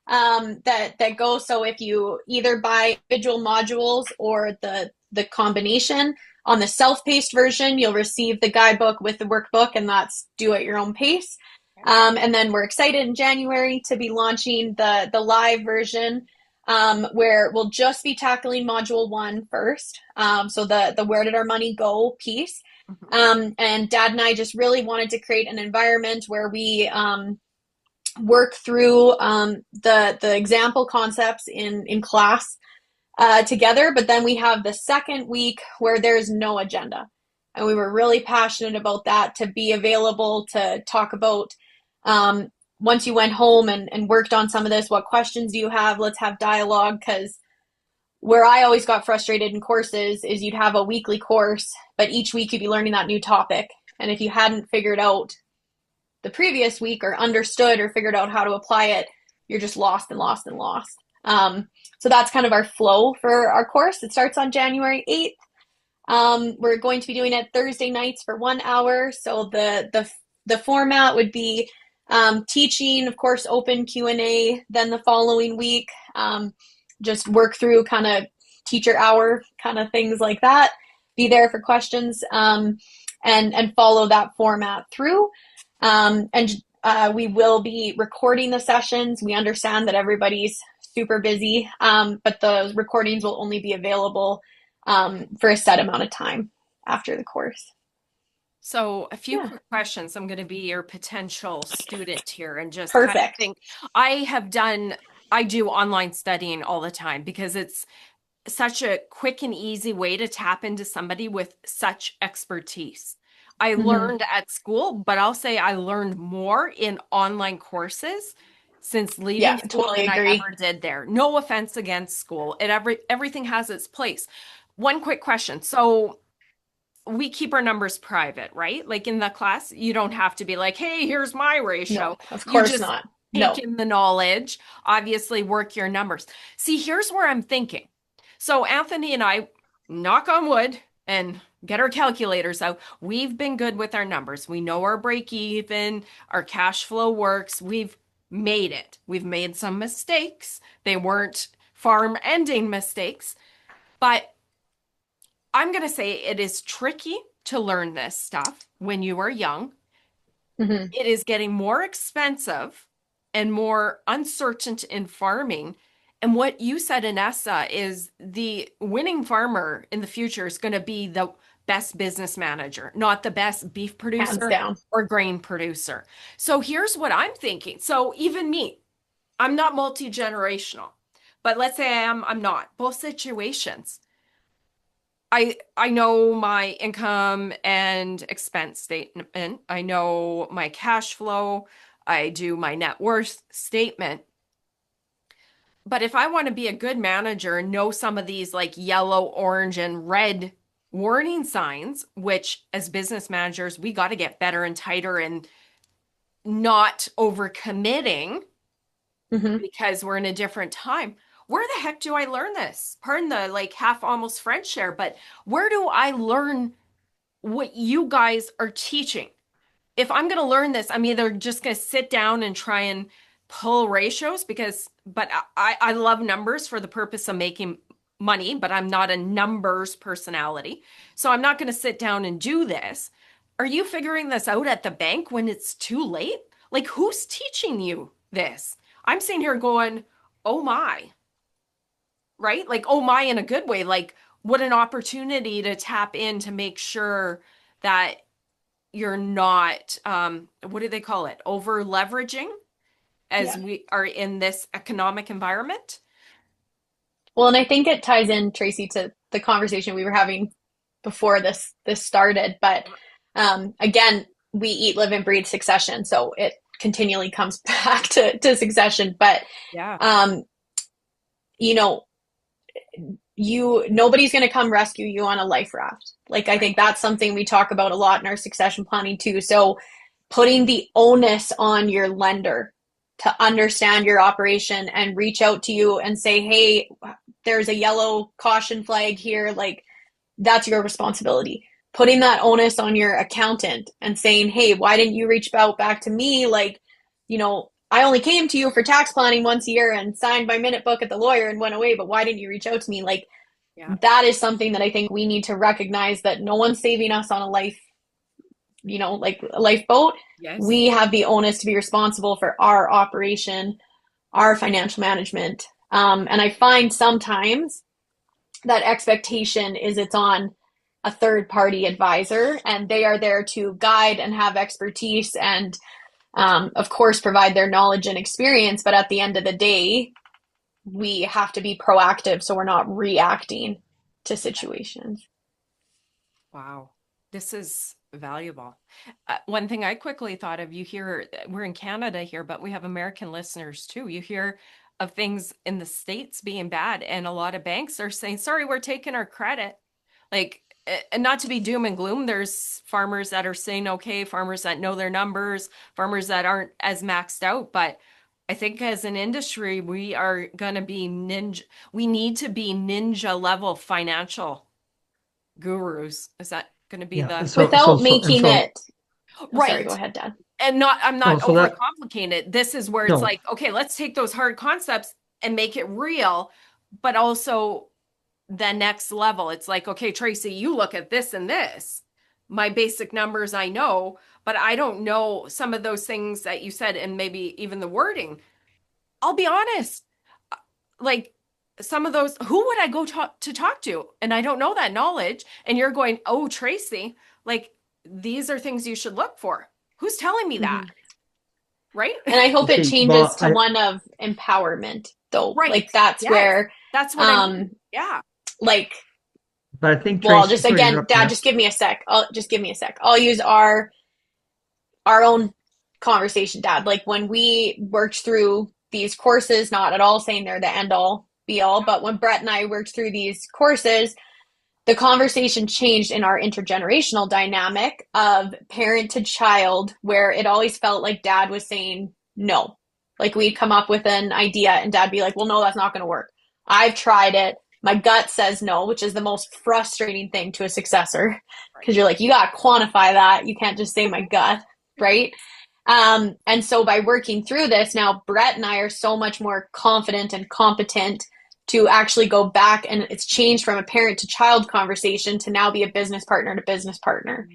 that go. So if you either buy individual modules or the combination, on the self-paced version, you'll receive the guidebook with the workbook, and that's do at your own pace. And then we're excited in January to be launching the live version. where we'll just be tackling module 1 first. So the where did our money go piece. And Dad and I just really wanted to create an environment where we work through the example concepts in class together, but then we have the second week where there's no agenda. And we were really passionate about that, to be available to talk about once you went home and worked on some of this, what questions do you have? Let's have dialogue, because where I always got frustrated in courses is you'd have a weekly course, but each week you'd be learning that new topic. And if you hadn't figured out the previous week or understood or figured out how to apply it, you're just lost and lost and lost. So that's kind of our flow for our course. It starts on January 8th. We're going to be doing it Thursday nights for 1 hour. So the format would be teaching, of course, open Q&A. Then the following week, just work through kind of teacher hour kind of things like that. Be there for questions and follow that format through. We will be recording the sessions. We understand that everybody's super busy, but the recordings will only be available for a set amount of time after the course. So a few quick questions. I'm going to be your potential student here and just Perfect. kind of think. I do online studying all the time because it's such a quick and easy way to tap into somebody with such expertise. I learned at school, but I'll say I learned more in online courses since leaving school totally than agree. I ever did there. No offense against school. Everything has its place. One quick question. So we keep our numbers private, right? Like in the class, you don't have to be like, hey, here's my ratio. No, of course you just not. Take in the knowledge, obviously work your numbers. See, here's where I'm thinking. So Anthony and I, knock on wood, and get our calculators out. We've been good with our numbers. We know our break even, our cash flow works. We've made it. We've made some mistakes. They weren't farm ending mistakes, but I'm going to say it is tricky to learn this stuff when you are young. It is getting more expensive and more uncertain in farming. And what you said, Annessa, is the winning farmer in the future is going to be the best business manager, not the best beef producer or grain producer. So here's what I'm thinking. So even me, I'm not multi-generational, but let's say I'm not. Both situations. I know my income and expense statement. I know my cash flow. I do my net worth statement. But if I want to be a good manager and know some of these like yellow, orange, and red warning signs, which as business managers, we got to get better and tighter and not overcommitting because we're in a different time. Where the heck do I learn this? Pardon the like half almost French there, but where do I learn what you guys are teaching? If I'm going to learn this, I'm either just going to sit down and try and pull ratios but I love numbers for the purpose of making money, but I'm not a numbers personality. So I'm not going to sit down and do this. Are you figuring this out at the bank when it's too late? Like, who's teaching you this? I'm sitting here going, oh my, right? Like, oh my, in a good way. Like, what an opportunity to tap in to make sure that you're not, what do they call it? Over leveraging as we are in this economic environment. Well, and I think it ties in, Tracy, to the conversation we were having before this started. But again, we eat, live, and breathe succession. So it continually comes back to succession. But, nobody's going to come rescue you on a life raft. Like, I think that's something we talk about a lot in our succession planning too. So putting the onus on your lender to understand your operation and reach out to you and say, hey, there's a yellow caution flag here. Like, that's your responsibility. Putting that onus on your accountant and saying, hey, why didn't you reach out back to me? Like, I only came to you for tax planning once a year and signed my minute book at the lawyer and went away, but why didn't you reach out to me? Like, that is something that I think we need to recognize, that no one's saving us on a life, like a lifeboat. Yes. We have the onus to be responsible for our operation, our financial management, And I find sometimes that expectation is it's on a third party advisor, and they are there to guide and have expertise and, of course, provide their knowledge and experience. But at the end of the day, we have to be proactive so we're not reacting to situations. Wow, this is valuable. One thing I quickly thought of, you hear, we're in Canada here, but we have American listeners too. You hear of things in the States being bad, and a lot of banks are saying, sorry, we're taking our credit. Like, and not to be doom and gloom, there's farmers that are saying, okay, farmers that know their numbers, farmers that aren't as maxed out. But I think as an industry, we are going to be we need to be ninja level financial gurus. Is that going to be without making it right? Sorry, go ahead, Dad. And I'm not overcomplicating it. This is where it's like, okay, let's take those hard concepts and make it real, but also the next level. It's like, okay, Tracy, you look at this and this. My basic numbers I know, but I don't know some of those things that you said, and maybe even the wording. I'll be honest, like some of those, who would I go to talk to? And I don't know that knowledge. And you're going, oh, Tracy, like these are things you should look for. Who's telling me that? Right? And I hope it changes to one of empowerment, though. Right. Like that's where that's what like, but I think Tracy, just again, Dad, just give me a sec. I'll use our own conversation, Dad. Like when we worked through these courses, not at all saying they're the end all be all, but when Brett and I worked through these courses, the conversation changed in our intergenerational dynamic of parent to child, where it always felt like Dad was saying no. Like we'd come up with an idea and Dad be like, well, no, that's not going to work. I've tried it. My gut says no, which is the most frustrating thing to a successor, because you're like, you got to quantify that. You can't just say my gut, right? And so by working through this, now Brett and I are so much more confident and competent to actually go back, and it's changed from a parent to child conversation to now be a business partner to business partner.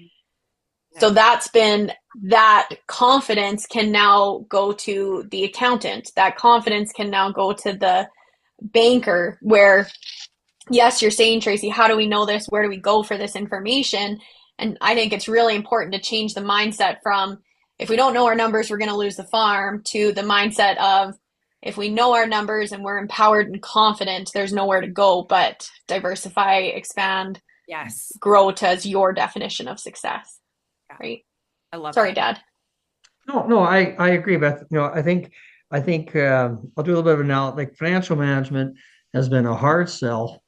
So that's been, that confidence can now go to the accountant. That confidence can now go to the banker, where, yes, you're saying, Tracy, how do we know this? Where do we go for this information? And I think it's really important to change the mindset from, if we don't know our numbers, we're going to lose the farm, to the mindset of, if we know our numbers and we're empowered and confident, there's nowhere to go but diversify, expand, grow to your definition of success. Right? I love Sorry, that. Dad. No, I agree, Beth. I think I'll do a little bit of analysis. Like financial management has been a hard sell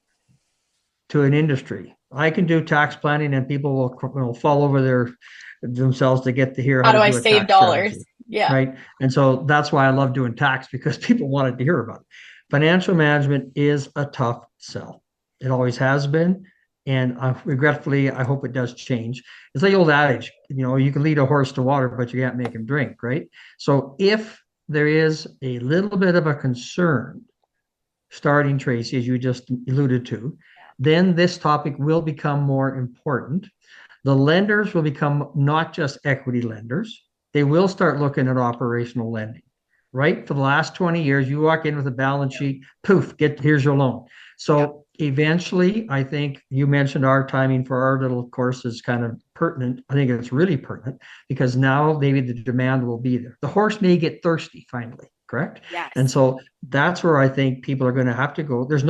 to an industry. I can do tax planning, and people will fall over themselves to get to hear how do I do save dollars. Strategy. Yeah. Right. And so that's why I love doing tax, because people wanted to hear about it. Financial management is a tough sell. It always has been. And regretfully, I hope it does change. It's like the old adage, you can lead a horse to water, but you can't make him drink. Right. So if there is a little bit of a concern starting, Tracy, as you just alluded to, then this topic will become more important. The lenders will become not just equity lenders. They will start looking at operational lending, right? For the last 20 years, you walk in with a balance sheet, poof, here's your loan. So eventually, I think you mentioned our timing for our little course is kind of pertinent. I think it's really pertinent, because now maybe the demand will be there. The horse may get thirsty finally, correct? Yes. And so that's where I think people are going to have to go. There's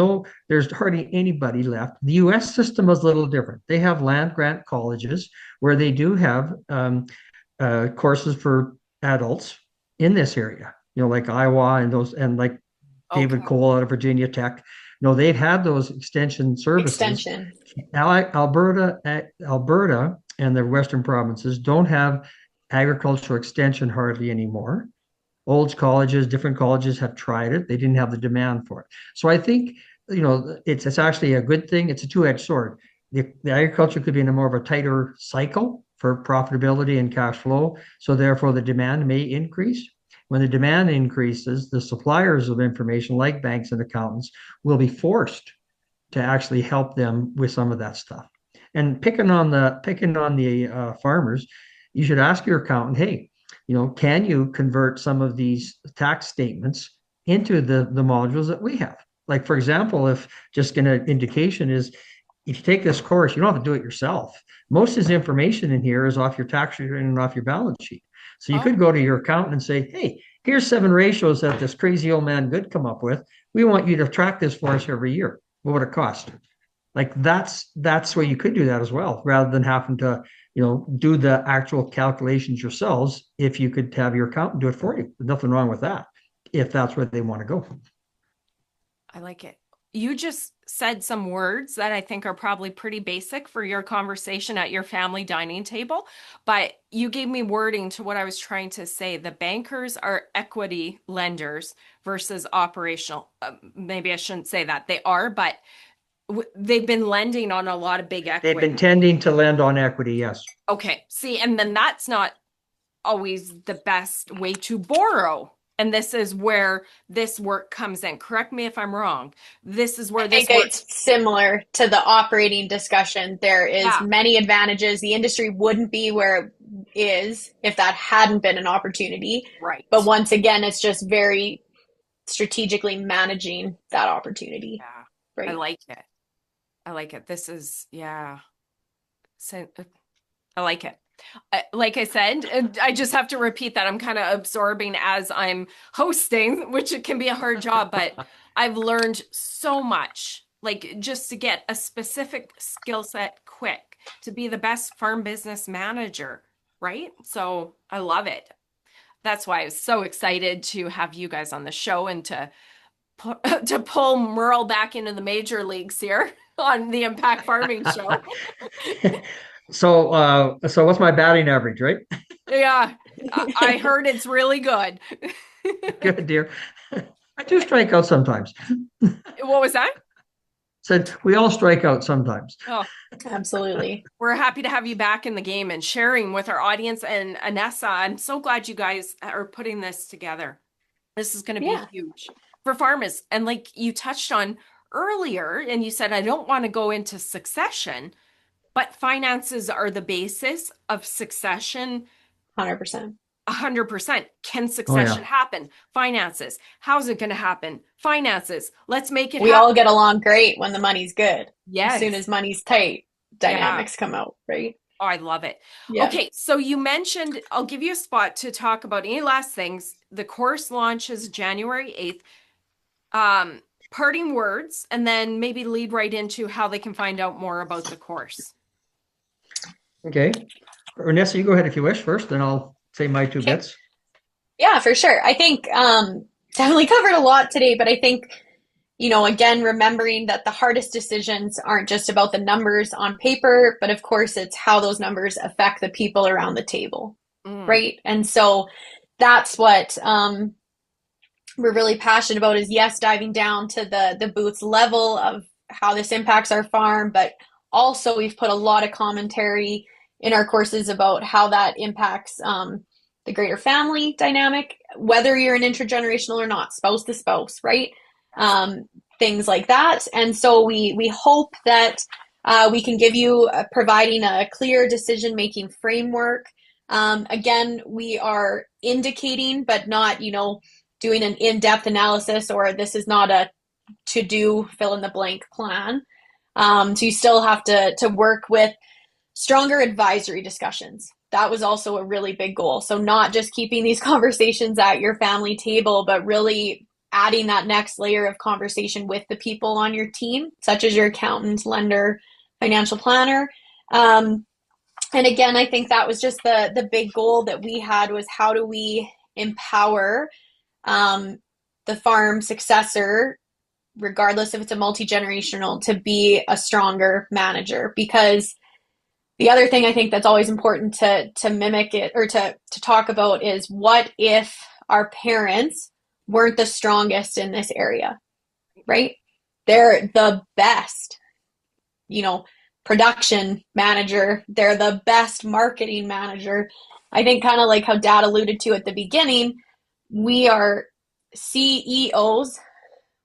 hardly anybody left. The US system is a little different. They have land grant colleges where they do have courses for adults in this area, like Iowa and like David Cole out of Virginia Tech. They've had those extension services. Alberta and the Western provinces don't have agricultural extension hardly anymore. Old colleges, different colleges have tried it. They didn't have the demand for it. So I think, it's actually a good thing. It's a two-edged sword. The agriculture could be in a more of a tighter cycle for profitability and cash flow. So therefore the demand may increase. When the demand increases, the suppliers of information like banks and accountants will be forced to actually help them with some of that stuff. And picking on the farmers, you should ask your accountant, hey, can you convert some of these tax statements into the modules that we have. Like, for example, if just an indication is, if you take this course, you don't have to do it yourself. Most of this information in here is off your tax return and off your balance sheet. So you could Oh, go to your accountant and say, hey, here's 7 ratios that this crazy old man Good come up with. We want you to track this for us every year. What would it cost? Like that's where you could do that as well, rather than having to, do the actual calculations yourselves. If you could have your accountant do it for you, there's nothing wrong with that, if that's where they want to go. I like it. You just said some words that I think are probably pretty basic for your conversation at your family dining table, but you gave me wording to what I was trying to say. The bankers are equity lenders versus operational. Maybe I shouldn't say that. They are, but they've been lending on a lot of big They've equity. been tending to lend on equity, yes. Okay. See, and then that's not always the best way to borrow. And this is where this work comes in. Correct me if I'm wrong. This is where I this think work. it's similar to the operating discussion. There is Yeah. many advantages. The industry wouldn't be where it is if that hadn't been an opportunity. Right. But once again, it's just very strategically managing that opportunity. Yeah. Right. I like it. I like it. This is, yeah. So, I like it. Like I said, I just have to repeat that I'm kind of absorbing as I'm hosting, which it can be a hard job, but I've learned so much, like just to get a specific skill set quick to be the best farm business manager, right? So I love it. That's why I was so excited to have you guys on the show and to pull Merle back into the major leagues here on the Impact Farming Show. So what's my batting average, right? Yeah, I heard it's really good. Good, dear. I do strike out sometimes. What was that? Said we all strike out sometimes. Oh, Absolutely. we're happy to have you back in the game and sharing with our audience. And Annessa, I'm so glad you guys are putting this together. This is going to be huge for farmers. And like you touched on earlier, and you said, I don't want to go into succession, but finances are the basis of succession. 100%. 100%. Can succession happen? Finances. How's it going to happen? Finances. Let's make it We happen. all get along great when the money's good. Yes. As soon as money's tight, dynamics come out, right? Oh, I love it. Yeah. Okay, so you mentioned, I'll give you a spot to talk about any last things. The course launches January 8th. Parting words, and then maybe lead right into how they can find out more about the course. Okay. Annessa, you go ahead if you wish first, then I'll say my 2 bits. Yeah, for sure. I think definitely covered a lot today, but I think, again, remembering that the hardest decisions aren't just about the numbers on paper, but of course it's how those numbers affect the people around the table, right? And so that's what we're really passionate about is, yes, diving down to the boots level of how this impacts our farm, but also we've put a lot of commentary in our courses about how that impacts the greater family dynamic, whether you're an intergenerational or not, spouse to spouse, right? Things like that. And so we hope that we can give you providing a clear decision-making framework. Again, we are indicating, but not, doing an in-depth analysis, or this is not a to-do fill-in-the-blank plan. So you still have to work with stronger advisory discussions. That was also a really big goal. So not just keeping these conversations at your family table, but really adding that next layer of conversation with the people on your team, such as your accountant, lender, financial planner. And again, I think that was just the big goal that we had, was how do we empower the farm successor, regardless if it's a multi-generational, to be a stronger manager. Because the other thing I think that's always important to mimic it, or to talk about, is what if our parents weren't the strongest in this area, right? They're the best, production manager. They're the best marketing manager. I think, kind of like how Dad alluded to at the beginning, we are CEOs,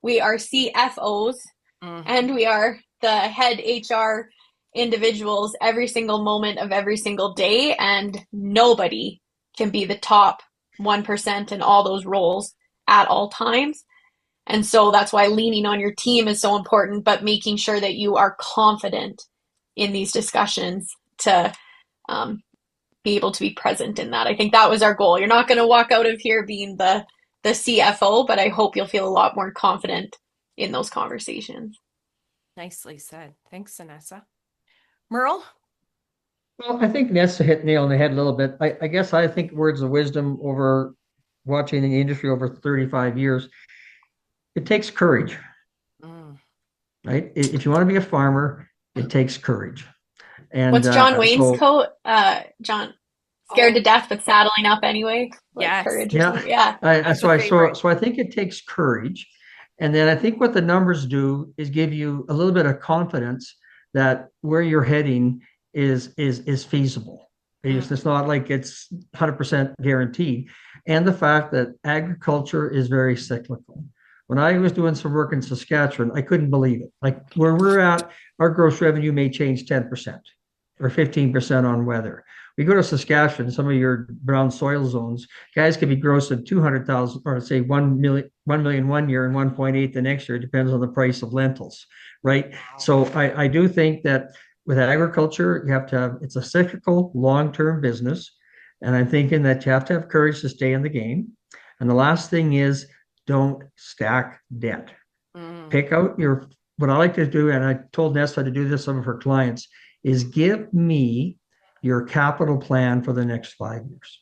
we are CFOs, and we are the head HR individuals every single moment of every single day, and nobody can be the top 1% in all those roles at all times. And so that's why leaning on your team is so important, but making sure that you are confident in these discussions to be able to be present in that. I think that was our goal. You're not going to walk out of here being the CFO, but I hope you'll feel a lot more confident in those conversations. Nicely said. Thanks, Annessa. Merle? Well, I think Nessa hit nail on the head a little bit. I guess I think words of wisdom over watching the industry over 35 years, it takes courage, right? If you want to be a farmer, it takes courage. And what's John Wayne's quote? John, scared to death, but saddling up anyway. Like courage. Yeah. So I think it takes courage. And then I think what the numbers do is give you a little bit of confidence that where you're heading is feasible. It's not like it's 100% guaranteed. And the fact that agriculture is very cyclical. When I was doing some work in Saskatchewan, I couldn't believe it. Like where we're at, our gross revenue may change 10% or 15% on weather. We go to Saskatchewan, some of your brown soil zones, guys could be grossing 200,000 or say 1 million one year and 1.8 the next year. It depends on the price of lentils, right? So I do think that with agriculture, you have to have, it's a cyclical, long-term business. And I'm thinking that you have to have courage to stay in the game. And the last thing is don't stack debt. Pick out what I like to do, and I told Nessa to do this, some of her clients, is give me your capital plan for the next 5 years.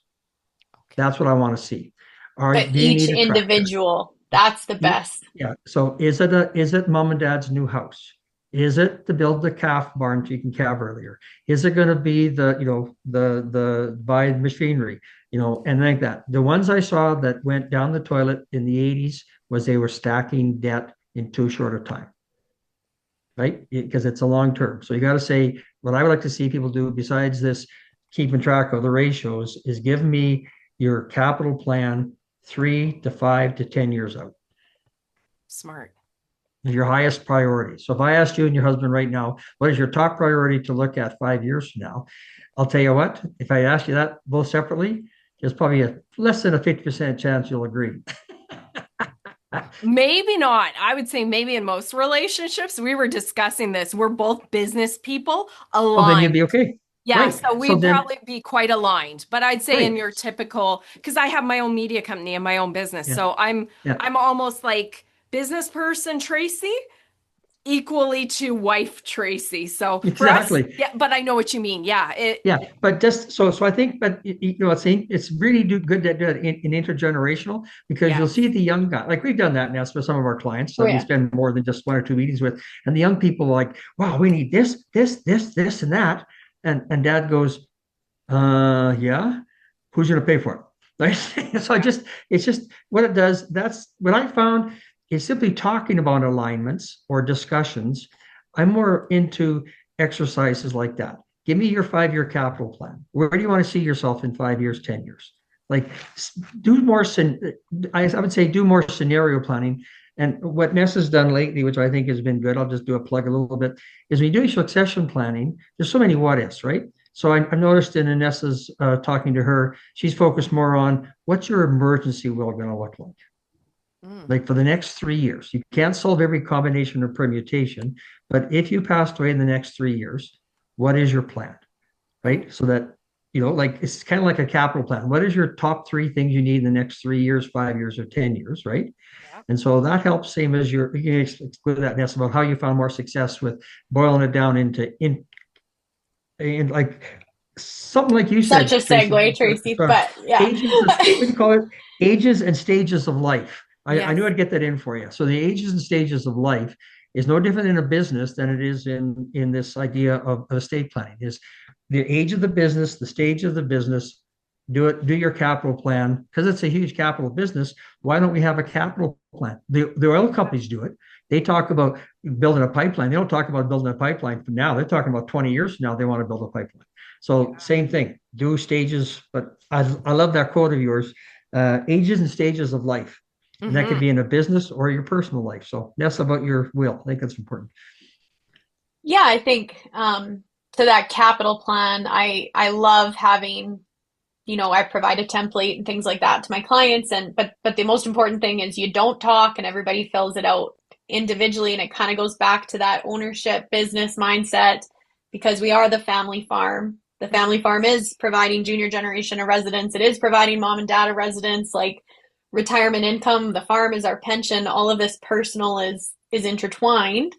Okay. That's what I want to see. But each individual, that's the best. Yeah. So is it mom and dad's new house? Is it to build the calf barn so you can calve earlier? Is it going to be the buy machinery, and like that? The ones I saw that went down the toilet in the 80s was they were stacking debt in too short a time, right? Because it's a long term. So you got to say, what I would like to see people do besides this keeping track of the ratios is give me your capital plan 3 to 5 to 10 years out. Smart. Your highest priority. So if I asked you and your husband right now, what is your top priority to look at 5 years from now? I'll tell you what, if I ask you that both separately, there's probably a less than a 50% chance you'll agree. Maybe not. I would say maybe in most relationships, we were discussing this. We're both business people aligned. Well, then you'd be okay. Yeah, right. so we'd probably be quite aligned. But I'd say in your typical, because I have my own media company and my own business. Yeah. So I'm almost like business person Tracy equally to wife Tracy. So exactly. For us, yeah, but I know what you mean. Yeah. But just so I think, but it's really good to do it in intergenerational, because you'll see the young guy, like we've done that now for some of our clients. So we spend more than just 1 or 2 meetings with, and the young people are like, wow, we need this, and that. And dad goes, yeah, who's going to pay for it? Right? So it's just what it does. That's what I found is simply talking about alignments or discussions. I'm more into exercises like that. Give me your 5-year capital plan. Where do you want to see yourself in 5 years, 10 years? Like do more, I would say do more scenario planning. And what Nessa's done lately, which I think has been good, I'll just do a plug a little bit, is when you do succession planning, there's so many what ifs, right? So I've noticed in Annessa's talking to her, she's focused more on what's your emergency will going to look like? Like for the next 3 years. You can't solve every combination or permutation, but if you passed away in the next 3 years, what is your plan? Right? So that, like it's kind of like a capital plan. What is your top 3 things you need in the next 3 years, 5 years, or 10 years, right? Yeah. And so that helps, same as you can explain that, Nessa, about how you found more success with boiling it down into like something like you said. Such a segue, Tracy, but yeah. What do you call it? Ages and stages of life. I knew I'd get that in for you. So the ages and stages of life is no different in a business than it is in this idea of estate planning. Is the age of the business, the stage of the business, do your capital plan, because it's a huge capital business. Why don't we have a capital plan? The oil companies do it. They talk about building a pipeline. They don't talk about building a pipeline from now. They're talking about 20 years from now, they want to build a pipeline. So same thing, do stages. But I love that quote of yours, ages and stages of life. And that could be in a business or your personal life. So that's about your will. I think that's important. Yeah, I think to that capital plan, I love having I provide a template and things like that to my clients. But the most important thing is you don't talk and everybody fills it out individually. And it kind of goes back to that ownership business mindset, because we are the family farm. The family farm is providing junior generation a residence. It is providing mom and dad a residence, like retirement income. The farm is our pension. All of this personal is intertwined.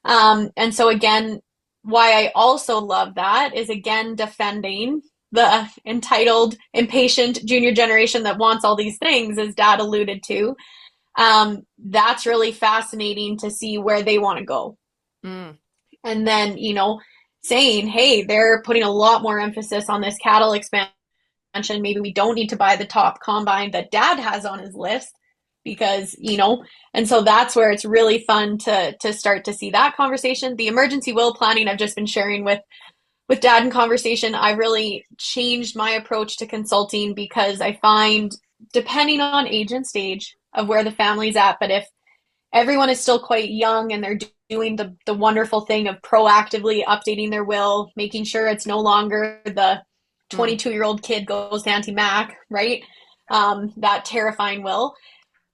And so again, why I also love that is, again, defending the entitled, impatient junior generation that wants all these things, as Dad alluded to. That's really fascinating to see where they want to go. And then, saying, hey, they're putting a lot more emphasis on this cattle expansion. Maybe we don't need to buy the top combine that Dad has on his list, because, and so that's where it's really fun to start to see that conversation. The emergency will planning I've just been sharing with Dad in conversation, I really changed my approach to consulting, because I find, depending on age and stage of where the family's at, but if everyone is still quite young and they're doing the wonderful thing of proactively updating their will, making sure it's no longer the 22-year-old kid goes to Auntie Mac, right? That terrifying will,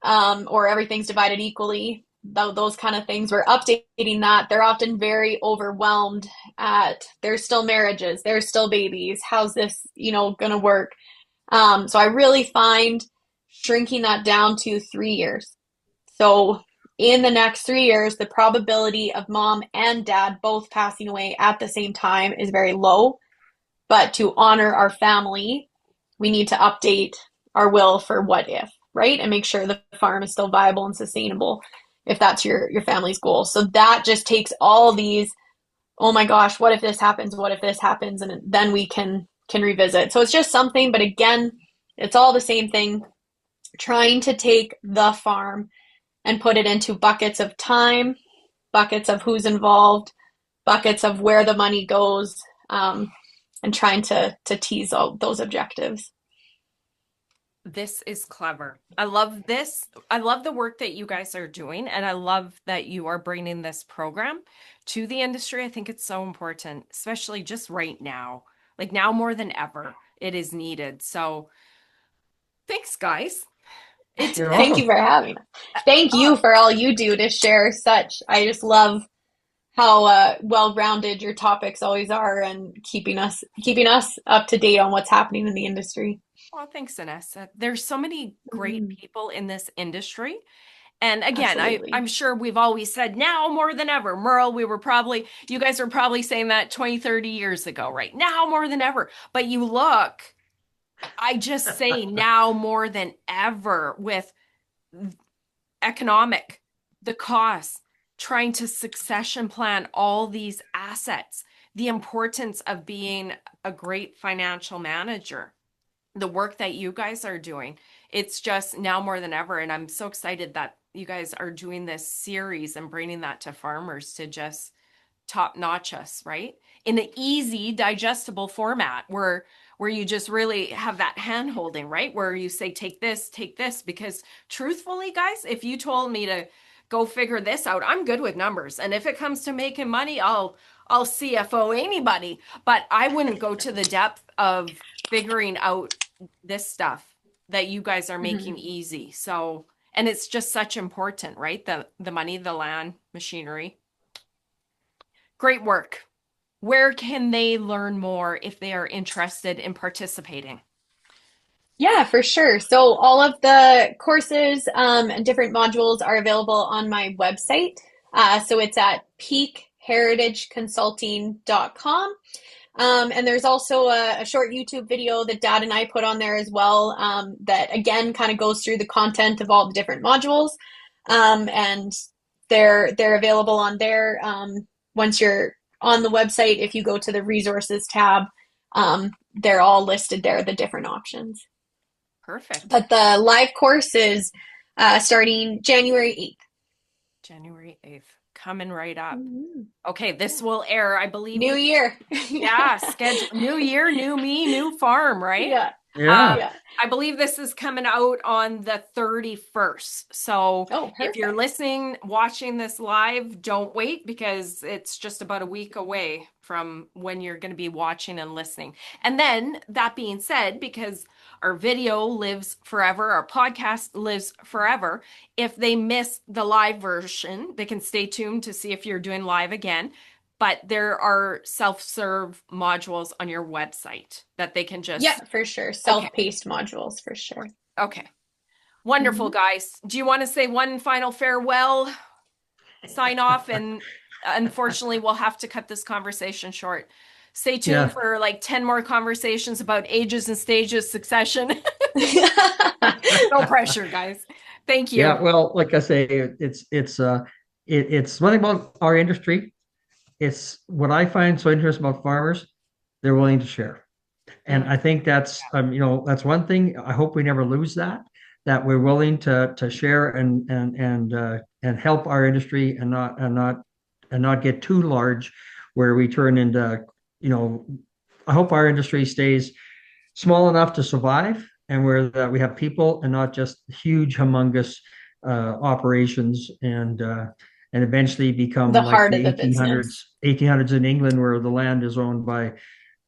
or everything's divided equally. Those kind of things, we're updating that. They're often very overwhelmed at, there's still marriages, there's still babies. How's this, going to work? So I really find shrinking that down to 3 years. So in the next 3 years, the probability of mom and dad both passing away at the same time is very low. But to honor our family, we need to update our will for what if, right? And make sure the farm is still viable and sustainable, if that's your family's goal. So that just takes all these, oh my gosh, what if this happens? What if this happens? And then we can revisit. So it's just something, but again, it's all the same thing, trying to take the farm and put it into buckets of time, buckets of who's involved, buckets of where the money goes, and trying to tease all those objectives. This is clever. I love this. I love the work that you guys are doing, and I love that you are bringing this program to the industry. I think it's so important, especially just right now. Like now more than ever, it is needed. So thanks, guys. Thank you for having us. Thank you for all you do to share such. I just love how well-rounded your topics always are, and keeping us up to date on what's happening in the industry. Well, thanks, Annessa. There's so many great people in this industry. And again, I'm sure we've always said now more than ever. Merle, you guys were probably saying that 20, 30 years ago, right? Now more than ever. But you look, I just say now more than ever, with the cost, trying to succession plan all these assets, the importance of being a great financial manager, the work that you guys are doing. It's just now more than ever. And I'm so excited that you guys are doing this series and bringing that to farmers to just top notch us, right? In an easy, digestible format where you just really have that hand holding, right? Where you say, take this, because truthfully, guys, if you told me to go figure this out, I'm good with numbers. And if it comes to making money, I'll CFO anybody, but I wouldn't go to the depth of figuring out this stuff that you guys are making easy. So, and it's just such important, right? The money, the land, machinery. Great work. Where can they learn more if they are interested in participating? Yeah, for sure. So all of the courses and different modules are available on my website. So it's at peakheritageconsulting.com. And there's also a short YouTube video that Dad and I put on there as well, that again kind of goes through the content of all the different modules. And they're available on there. Once you're on the website, if you go to the resources tab, they're all listed there, the different options. Perfect. But the live course is starting January 8th. January 8th. Coming right up. Okay, this will air, I believe. New year. Yeah, schedule. New year, new me, new farm, right? Yeah. Yeah. Yeah. I believe this is coming out on the 31st. So Oh, if you're perfect. listening, watching this live, don't wait because it's just about a week away from when you're going to be watching and listening. And then that being said, because our video lives forever, our podcast lives forever, if they miss the live version, they can stay tuned to see if you're doing live again. But there are self-serve modules on your website that they can just. Yeah, for sure. Okay. Self-paced modules for sure. Okay. Wonderful, guys. Do you want to say one final farewell, sign off? And unfortunately, we'll have to cut this conversation short. Stay tuned for like 10 more conversations about ages and stages, succession. No pressure, guys. Thank you. Yeah, well, like I say, it's one thing about our industry. It's what I find so interesting about farmers, they're willing to share. And I think that's that's one thing. I hope we never lose that we're willing to share and help our industry and not get too large where we turn into, I hope our industry stays small enough to survive and where that we have people and not just huge, humongous operations and eventually become The like heart the of the 1800s, business. 1800s in England, where the land is owned by,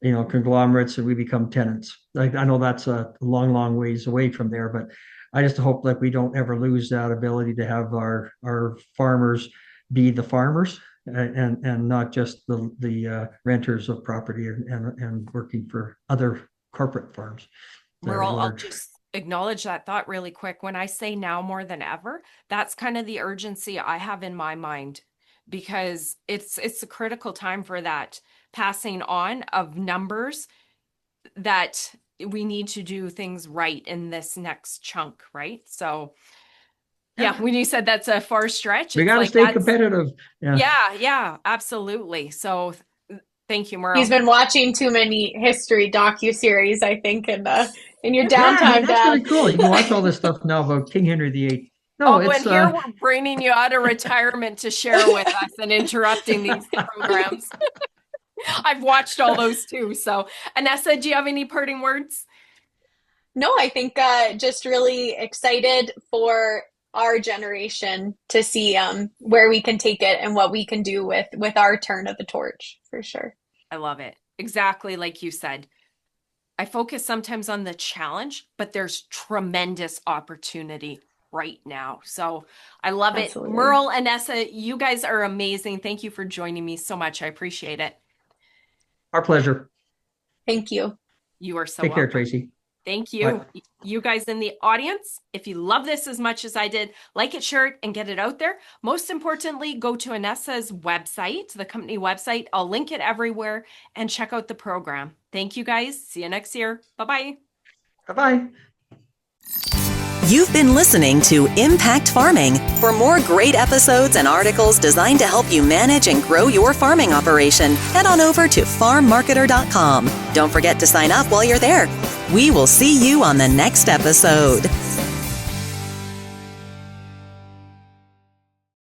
conglomerates and we become tenants. Like I know that's a long, long ways away from there, but I just hope that we don't ever lose that ability to have our farmers be the farmers and not just the renters of property and working for other corporate farms. Merle, I'll just acknowledge that thought really quick. When I say now more than ever, that's kind of the urgency I have in my mind because it's a critical time for that passing on of numbers that we need to do things right in this next chunk, right? So yeah, when you said that's a far stretch, we it's got to like stay competitive. Yeah, absolutely. So thank you, Merle. He's been watching too many history docuseries, I think, in your Yeah, downtime, that's Dad. really cool. You can watch all this stuff now about King Henry VIII. No, and here we're bringing you out of retirement to share with us and interrupting these programs. I've watched all those too. So, Annessa, do you have any parting words? No, I think just really excited for our generation to see where we can take it and what we can do with our turn of the torch, for sure. I love it. Exactly like you said. I focus sometimes on the challenge, but there's tremendous opportunity right now. So I love Absolutely. it. Merle, Annessa, you guys are amazing. Thank you for joining me so much. I appreciate it. Our pleasure. Thank you. You are so Take care, welcome. Tracy. Thank you. Bye. You guys in the audience, if you love this as much as I did, like it, share it, and get it out there. Most importantly, go to Annessa's website, the company website. I'll link it everywhere and check out the program. Thank you guys. See you next year. Bye-bye. Bye-bye. You've been listening to Impact Farming. For more great episodes and articles designed to help you manage and grow your farming operation, head on over to farmmarketer.com. Don't forget to sign up while you're there. We will see you on the next episode.